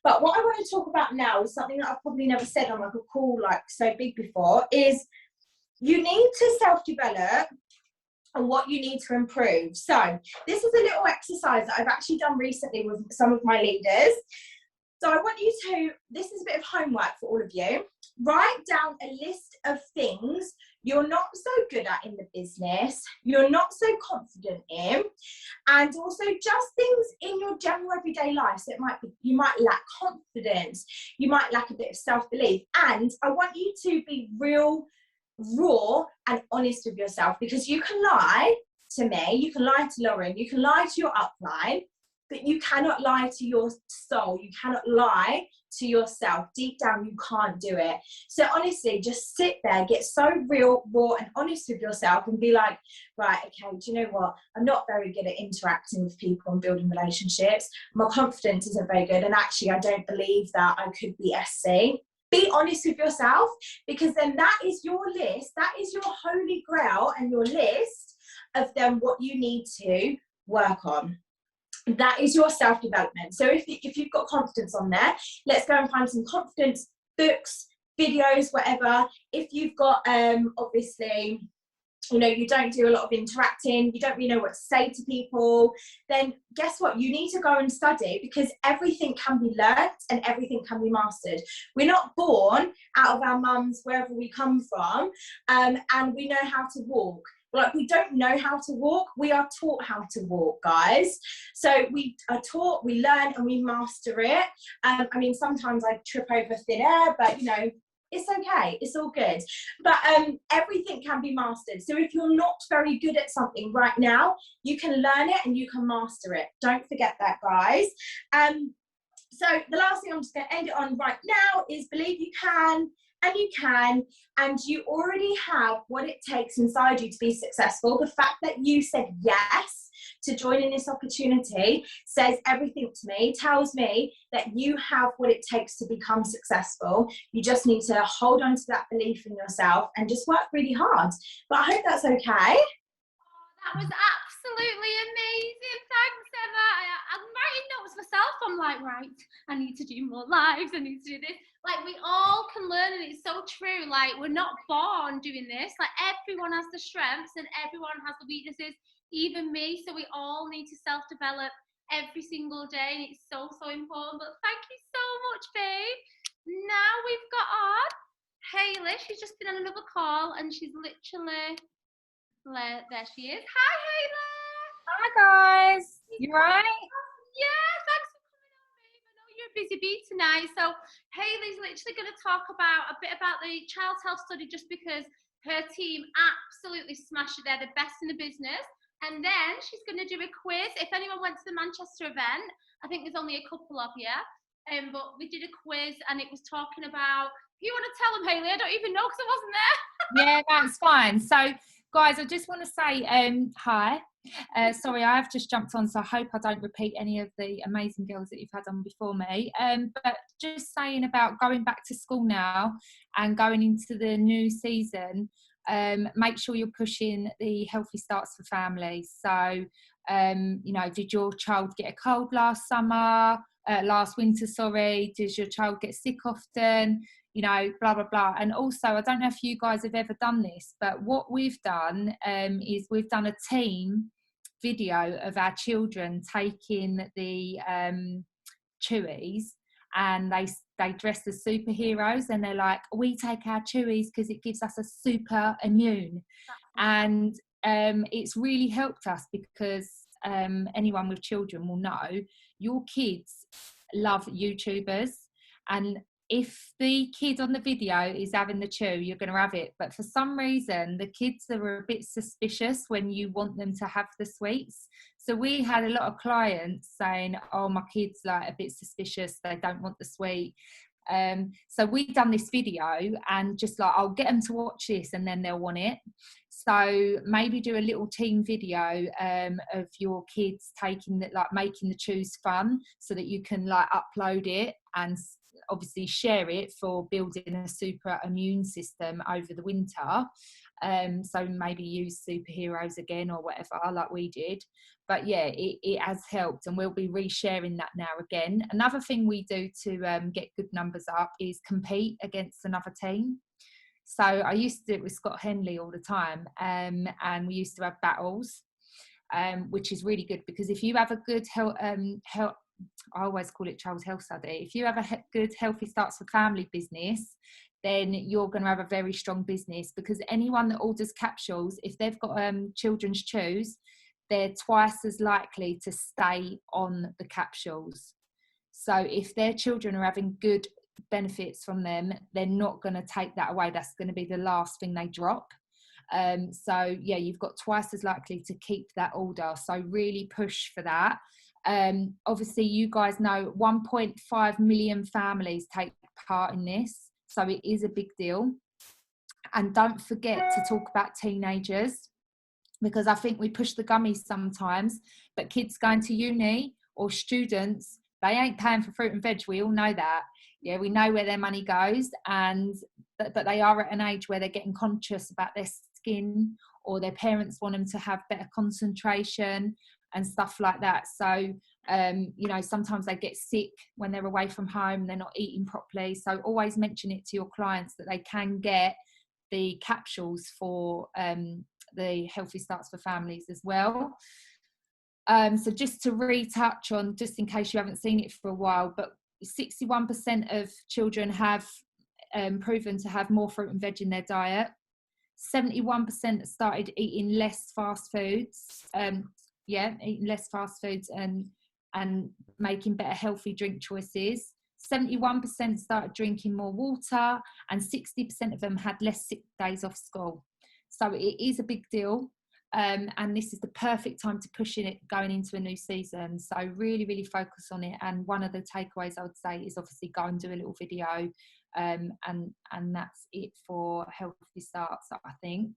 Speaker 3: But what I want to talk about now is something that I've probably never said on like a call like so big before, is you need to self-develop and what you need to improve. So this is a little exercise that I've actually done recently with some of my leaders. So I want you to, this is a bit of homework for all of you, write down a list of things you're not so good at in the business, you're not so confident in, and also just things in your general everyday life. So it might be, you might lack confidence, you might lack a bit of self-belief, and I want you to be real, raw and honest with yourself, because you can lie to me, you can lie to Lauren, you can lie to your upline, but you cannot lie to your soul, you cannot lie to yourself. Deep down, you can't do it. So honestly, just sit there, get so real, raw and honest with yourself and be like, right, okay, do you know what? I'm not very good at interacting with people and building relationships. My confidence isn't very good. And actually, I don't believe that I could be SC. Be honest with yourself, because then that is your list, that is your holy grail and your list of then what you need to work on. That is your self-development. So if you've got confidence on there, let's go and find some confidence books, videos, whatever. If you've got obviously, you know, you don't do a lot of interacting, you don't really know what to say to people, then guess what? You need to go and study, because everything can be learnt and everything can be mastered. We're not born out of our mums, wherever we come from, and we know how to walk. Like, we don't know how to walk, we are taught how to walk, guys. So we are taught, we learn, and we master it. I mean, sometimes I trip over thin air, but you know, it's okay, it's all good. But everything can be mastered. So if you're not very good at something right now, you can learn it and you can master it. Don't forget that, guys. So the last thing I'm just going to end it on right now is believe you can, and you can, and you already have what it takes inside you to be successful. The fact that you said yes to joining this opportunity says everything to me, tells me that you have what it takes to become successful. You just need to hold on to that belief in yourself and just work really hard. But I hope that's okay.
Speaker 1: That was absolutely amazing. Thanks, Emma. I'm writing notes myself. I'm like, right, I need to do more lives. I need to do this. Like, we all can learn, and it's so true. Like, we're not born doing this. Like, everyone has the strengths and everyone has the weaknesses, even me. So we all need to self-develop every single day, and it's so, so important. But thank you so much, babe. Now we've got on Hayley. She's just been on another call, and she's literally... there she is. Hi, Hayley.
Speaker 4: Hi guys, you right?
Speaker 1: Yeah, thanks for coming on, babe. I know you're a busy bee tonight, so Hayley's literally going to talk about a bit about the Child's Health Study, just because her team absolutely smashed it. They're the best in the business. And then she's going to do a quiz. If anyone went to the Manchester event, I think there's only a couple of you, but we did a quiz, and it was talking about... If you want to tell them, Hayley, I don't even know because I wasn't there.
Speaker 4: Yeah, that's fine. So guys, I just want to say hi. Sorry, I have just jumped on, so I hope I don't repeat any of the amazing girls that you've had on before me. But just saying about going back to school now and going into the new season, make sure you're pushing the healthy starts for families. So, you know, did your child get a cold last winter, sorry? Does your child get sick often? You know, blah, blah, blah. And also, I don't know if you guys have ever done this, but what we've done is we've done a team video of our children taking the chewies, and they dress as superheroes, and they're like, we take our chewies because it gives us a super immune. And it's really helped us, because anyone with children will know your kids love YouTubers, and if the kid on the video is having the chew, you're going to have it. But for some reason, the kids are a bit suspicious when you want them to have the sweets. So we had a lot of clients saying, oh, my kid's like a bit suspicious, they don't want the sweet. So we've done this video, and just like, I'll get them to watch this and then they'll want it. So maybe do a little team video of your kids taking that, like making the chews fun, so that you can like upload it and obviously share it for building a super immune system over the winter. So maybe use superheroes again or whatever, like we did. But yeah, it has helped, and we'll be resharing that now again. Another thing we do to get good numbers up is compete against another team. So I used to do it with Scott Henley all the time, and we used to have battles, which is really good, because if you have a good health, I always call it Child's Health Study. If you have a good Healthy Starts for Family business, then you're going to have a very strong business, because anyone that orders capsules, if they've got children's chews, they're twice as likely to stay on the capsules. So if their children are having good benefits from them, they're not going to take that away. That's going to be the last thing they drop. So yeah, you've got twice as likely to keep that order. So really push for that. Obviously, you guys know 1.5 million families take part in this, so it is a big deal. And don't forget to talk about teenagers, because I think we push the gummies sometimes, but kids going to uni or students, they ain't paying for fruit and veg. We all know that. Yeah, we know where their money goes, but they are at an age where they're getting conscious about their skin, or their parents want them to have better concentration. and stuff like that. So, you know, sometimes they get sick when they're away from home, they're not eating properly. So always mention it to your clients that they can get the capsules for the Healthy Starts for Families as well. So just to retouch on, just in case you haven't seen it for a while, but 61% of children have proven to have more fruit and veg in their diet. 71% started eating less fast foods. Eating less fast foods and making better healthy drink choices. 71% started drinking more water, and 60% of them had less sick days off school. So it is a big deal. And this is the perfect time to push it going into a new season. So really, really focus on it. And one of the takeaways I would say is obviously go and do a little video. And that's it for Healthy Starts, I think.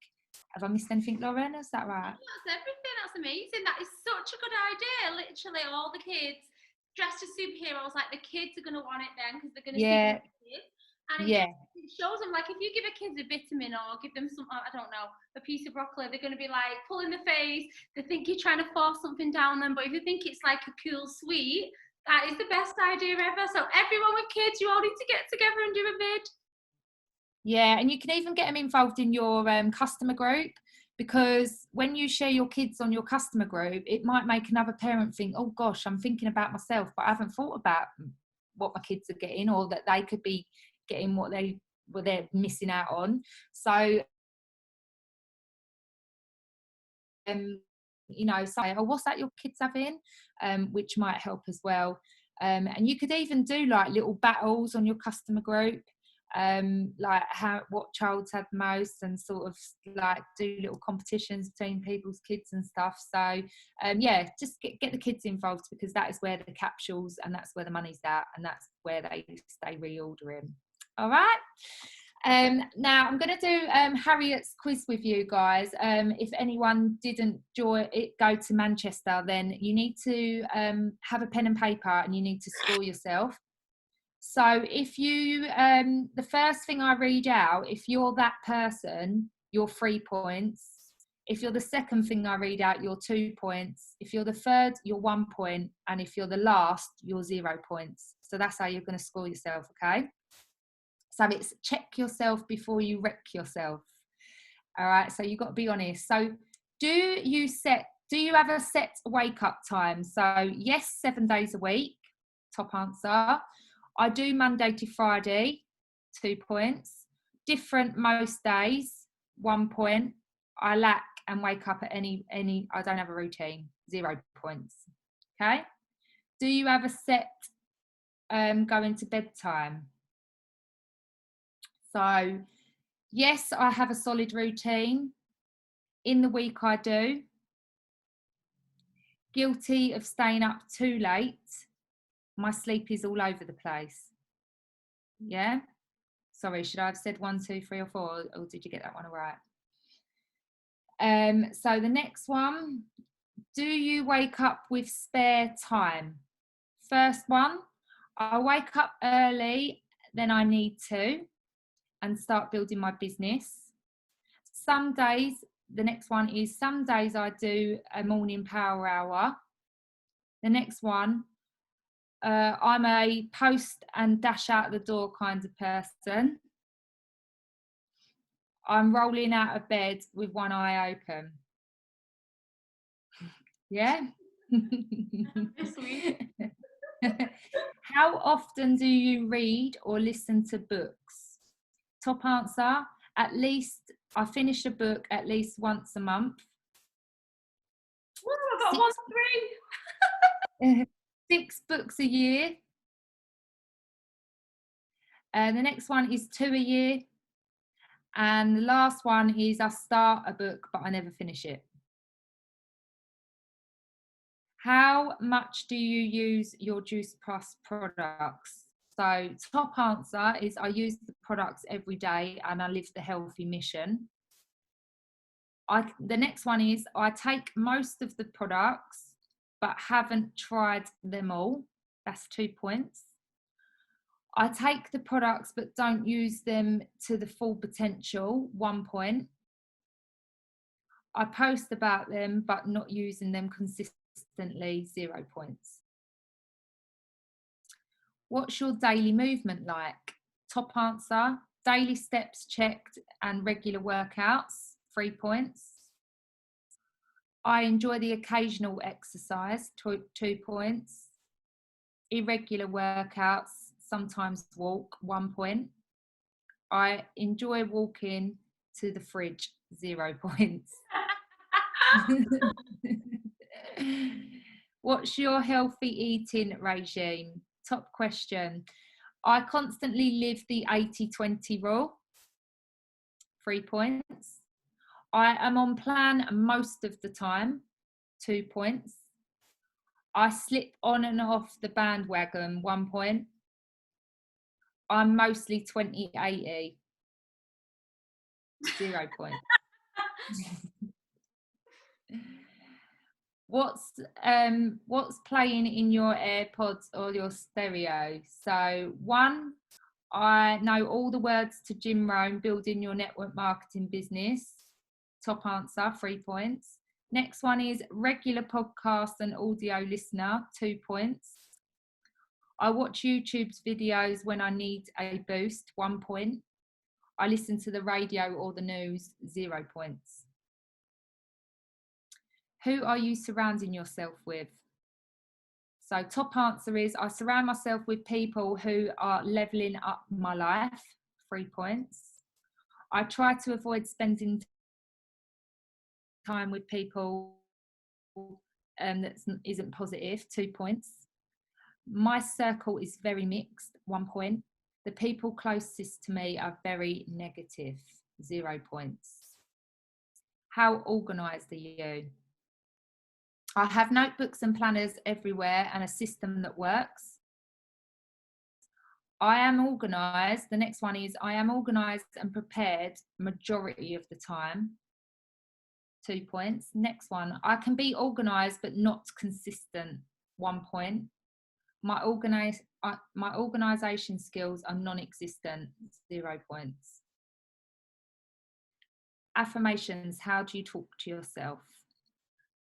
Speaker 4: Have I missed anything, Lauren? Is that right?
Speaker 1: That's everything. That's amazing. That is such a good idea. Literally, all the kids dressed as superheroes. Like, the kids are going to want it then, because they're going to see the kids. And it shows them, like, if you give a kid a vitamin or give them some, I don't know, a piece of broccoli, they're going to be like pulling the face. They think you're trying to force something down them. But if you think it's like a cool sweet, that is the best idea ever. So everyone with kids, you all need to get together and do a vid.
Speaker 4: Yeah, and you can even get them involved in your customer group, because when you share your kids on your customer group, it might make another parent think, oh gosh, I'm thinking about myself, but I haven't thought about what my kids are getting, or that they could be getting what they're missing out on. So you know, say, oh, what's that your kids having, which might help as well. And you could even do like little battles on your customer group, like what child's had most, and sort of like do little competitions between people's kids and stuff. So yeah, just get the kids involved, because that is where the capsules, and that's where the money's at, and that's where they stay reordering. All right. Now I'm going to do Harriet's quiz with you guys. If anyone didn't go to Manchester, then you need to have a pen and paper, and you need to score yourself. So if you, the first thing I read out, if you're that person, you're 3 points. If you're the second thing I read out, you're 2 points. If you're the third, you're 1 point. And if you're the last, you're 0 points. So that's how you're going to score yourself, okay? So it's check yourself before you wreck yourself. All right, so you've got to be honest. So do you have a set wake up time? So yes, 7 days a week, top answer. I do Monday to Friday, 2 points. Different most days, 1 point. I lack and wake up at any, I don't have a routine, 0 points. Okay. Do you have a set going to bed time? So yes, I have a solid routine. In the week I do. Guilty of staying up too late. My sleep is all over the place. Yeah? Sorry, should I have said 1, 2, 3 or 4, or did you get that one all right? So the next one, do you wake up with spare time? First one, I wake up early than I need to and start building my business. Some days, the next one is, some days I do a morning power hour. The next one, I'm a post and dash out the door kind of person. I'm rolling out of bed with one eye open. Yeah?
Speaker 1: Sweet.
Speaker 4: How often do you read or listen to books? Top answer, at least, I finish a book at least once a month.
Speaker 1: Ooh, I got 1, 3.
Speaker 4: 6 books a year. The next one is 2 a year. And the last one is, I start a book, but I never finish it. How much do you use your Juice Plus products? So top answer is, I use the products every day and I live the healthy mission. The next one is, I take most of the products but haven't tried them all. That's 2 points. I take the products but don't use them to the full potential, 1 point. I post about them but not using them consistently, consistently, 0 points. What's your daily movement like? Top answer, daily steps checked and regular workouts, 3 points. I enjoy the occasional exercise, 2 points. Irregular workouts, sometimes walk, 1 point. I enjoy walking to the fridge, 0 points. What's your healthy eating regime? Top question. I constantly live the 80-20 rule, 3 points. I am on plan most of the time, 2 points. I slip on and off the bandwagon, 1 point. I'm mostly 20-80, 0 points. What's playing in your AirPods or your stereo? So 1, I know all the words to Jim Rohn, Building Your Network Marketing Business. Top answer, 3 points. Next one is regular podcast and audio listener, 2 points. I watch YouTube's videos when I need a boost, 1 point. I listen to the radio or the news, 0 points. Who are you surrounding yourself with? So top answer is I surround myself with people who are leveling up my life, 3 points. I try to avoid spending time with people that isn't positive, 2 points. My circle is very mixed, 1 point. The people closest to me are very negative, 0 points. How organised are you? I have notebooks and planners everywhere and a system that works. I am organised. The next one is I am organised and prepared majority of the time, 2 points. Next one, I can be organised but not consistent, 1 point. My organisation skills are non-existent, 0 points. Affirmations, how do you talk to yourself?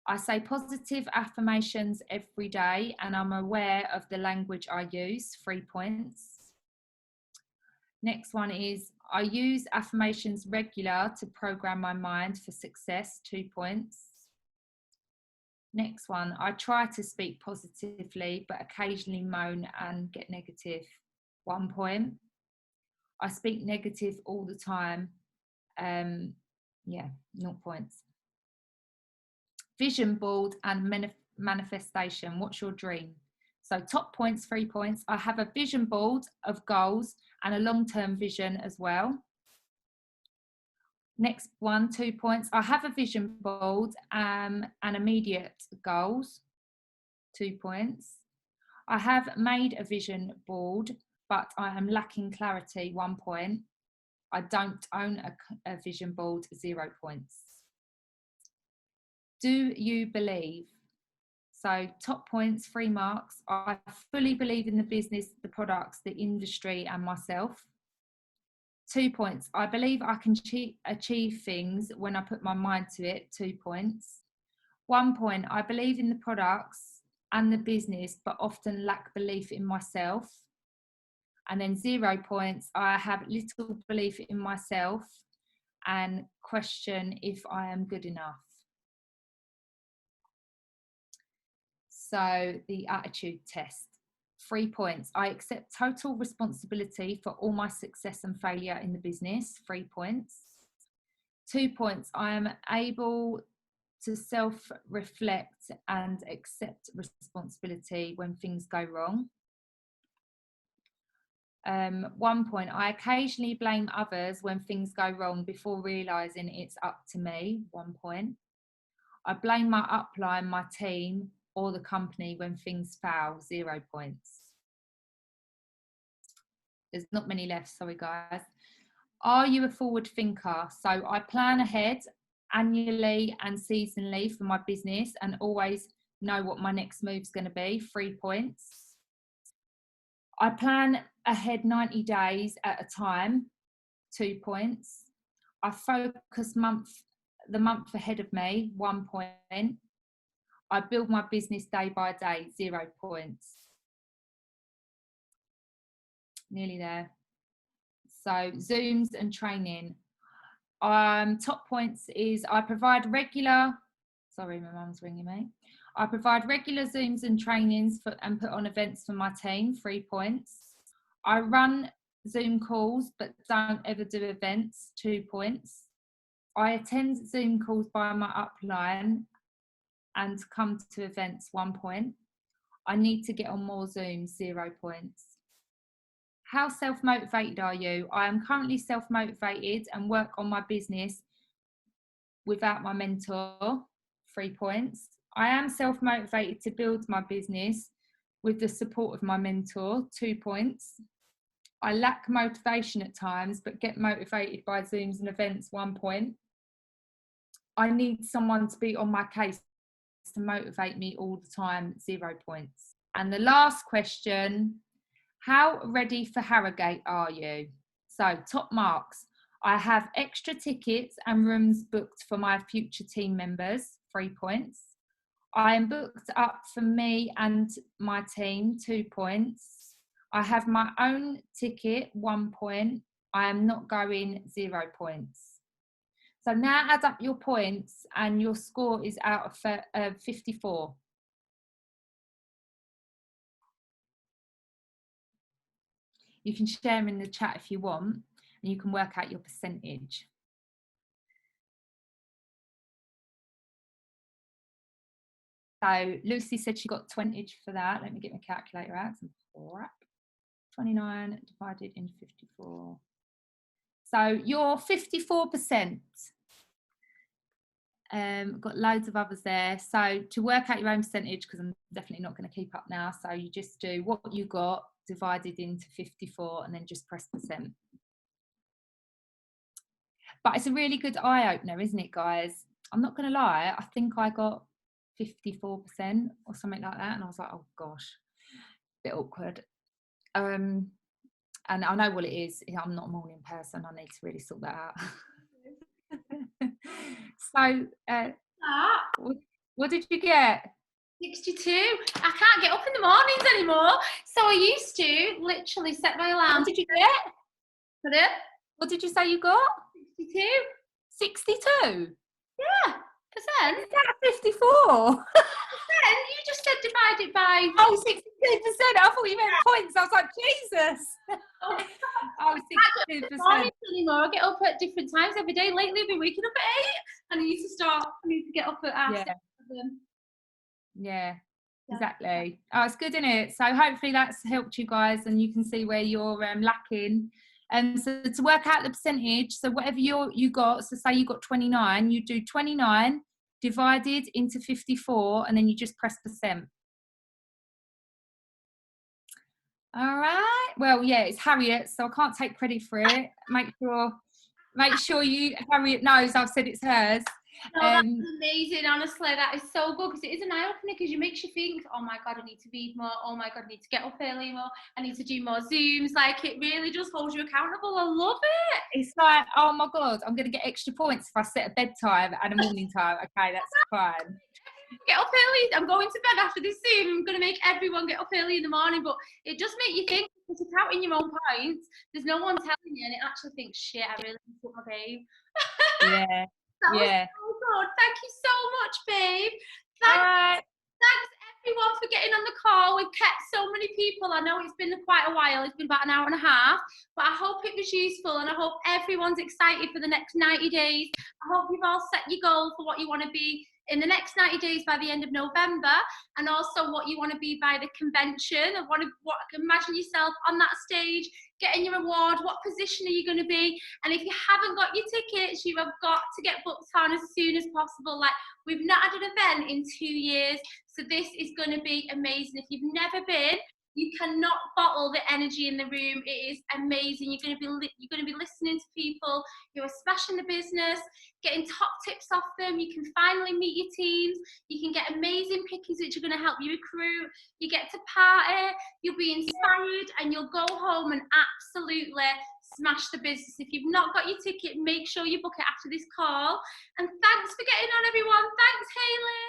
Speaker 4: I say positive affirmations every day and I'm aware of the language I use, 3 points. Next one is I use affirmations regular to program my mind for success, 2 points. Next one, I try to speak positively but occasionally moan and get negative, 1 point. I speak negative all the time, 0 points. Vision board and manifestation, what's your dream? So top points, 3 points. I have a vision board of goals and a long-term vision as well. Next one, 2 points. I have a vision board and immediate goals, 2 points. I have made a vision board, but I am lacking clarity, 1 point. I don't own a vision board, 0 points. Do you believe? So top points, 3 marks. I fully believe in the business, the products, the industry and myself. 2 points. I believe I can achieve things when I put my mind to it, 2 points. 1 point. I believe in the products and the business, but often lack belief in myself. And then 0 points. I have little belief in myself and question if I am good enough. So the attitude test, 3 points. I accept total responsibility for all my success and failure in the business, 3 points. 2 points. I am able to self-reflect and accept responsibility when things go wrong. 1 point. I occasionally blame others when things go wrong before realising it's up to me, 1 point. I blame my upline, my team, or the company when things fail, 0 points. There's not many left, sorry guys. Are you a forward thinker? So I plan ahead annually and seasonally for my business and always know what my next move's going to be, 3 points. I plan ahead 90 days at a time, 2 points. I focus the month ahead of me, 1 point. I build my business day by day, 0 points. Nearly there. So Zooms and training. Top points is I provide regular, sorry, my mum's ringing me. I provide regular Zooms and trainings and put on events for my team, 3 points. I run Zoom calls but don't ever do events, 2 points. I attend Zoom calls by my upline and come to events, 1 point. I need to get on more Zooms, 0 points. How self-motivated are you? I am currently self-motivated and work on my business without my mentor, 3 points. I am self-motivated to build my business with the support of my mentor, 2 points. I lack motivation at times, but get motivated by Zooms and events, 1 point. I need someone to be on my case to motivate me all the time, 0 points. And the last question, how ready for Harrogate are you? So top marks. I have extra tickets and rooms booked for my future team members, 3 points. I am booked up for me and my team, 2 points. I have my own ticket, 1 point. I am not going, 0 points. So now add up your points and your score is out of 54. You can share them in the chat if you want, and you can work out your percentage. So Lucy said she got 20 for that. Let me get my calculator out. 29 divided into 54. So you're 54%. Got loads of others there. So to work out your own percentage, because I'm definitely not going to keep up now, so you just do what you got divided into 54 and then just press percent. But it's a really good eye-opener, isn't it, guys? I'm not going to lie, I think I got 54% or something like that, and I was like, oh gosh, a bit awkward. And I know what it is. I'm not a morning person. I need to really sort that out. So what did you get?
Speaker 1: 62. I can't get up in the mornings anymore, so I used to literally set my alarm.
Speaker 4: What did you get?
Speaker 1: Pardon?
Speaker 4: What did you say you got?
Speaker 1: 62.
Speaker 4: 62?
Speaker 1: Yeah, percent.
Speaker 4: Is that 54?
Speaker 1: Then you just said divide it by.
Speaker 4: Oh, 62%. I thought you meant points. I was like, Jesus. Oh, 62%.
Speaker 1: Mornings anymore. I get up at different times every day. Lately, I've been waking up at 8, and I need to get up at half 7.
Speaker 4: Yeah, exactly. Oh, it's good, isn't it? So hopefully that's helped you guys, and you can see where you're lacking. And so to work out the percentage, so whatever you got, so say you got 29, you do 29 divided into 54, and then you just press percent. All right. Well, yeah, it's Harriet, so I can't take credit for it. Make sure Harriet knows I've said it's hers.
Speaker 1: No, that's amazing. Honestly, that is so good, because it is an eye opener, because it makes you think, oh my god, I need to read more. Oh my god, I need to get up early more. I need to do more Zooms. Like, it really just holds you accountable. I love it.
Speaker 4: It's like, oh my god, I'm going to get extra points if I set a bedtime and a morning time. Okay, that's fine.
Speaker 1: Get up early. I'm going to bed after this Zoom. I'm going to make everyone get up early in the morning. But it just makes you think, because you're counting your own points. There's no one telling you, and it actually thinks, shit, I really need to put my babe.
Speaker 4: Yeah.
Speaker 1: That
Speaker 4: yeah.
Speaker 1: was so good. Thank you so much, babe. Thanks everyone for getting on the call. We've kept so many people. I know it's been quite a while. It's been about an hour and a half, but I hope it was useful, and I hope everyone's excited for the next 90 days. I hope you've all set your goal for what you want to be in the next 90 days by the end of November, and also what you want to be by the convention. Imagine yourself on that stage, getting your award. What position are you going to be? And if you haven't got your tickets, you have got to get booked on as soon as possible. Like, we've not had an event in 2 years, so this is going to be amazing. If you've never been, you cannot bottle the energy in the room. It is amazing. You're going to be listening to people who are smashing the business, getting top tips off them. You can finally meet your teams. You can get amazing pickies which are going to help you recruit. You get to party. You'll be inspired, and you'll go home and absolutely smash the business. If you've not got your ticket, make sure you book it after this call. And thanks for getting on, everyone. Thanks, Hayley.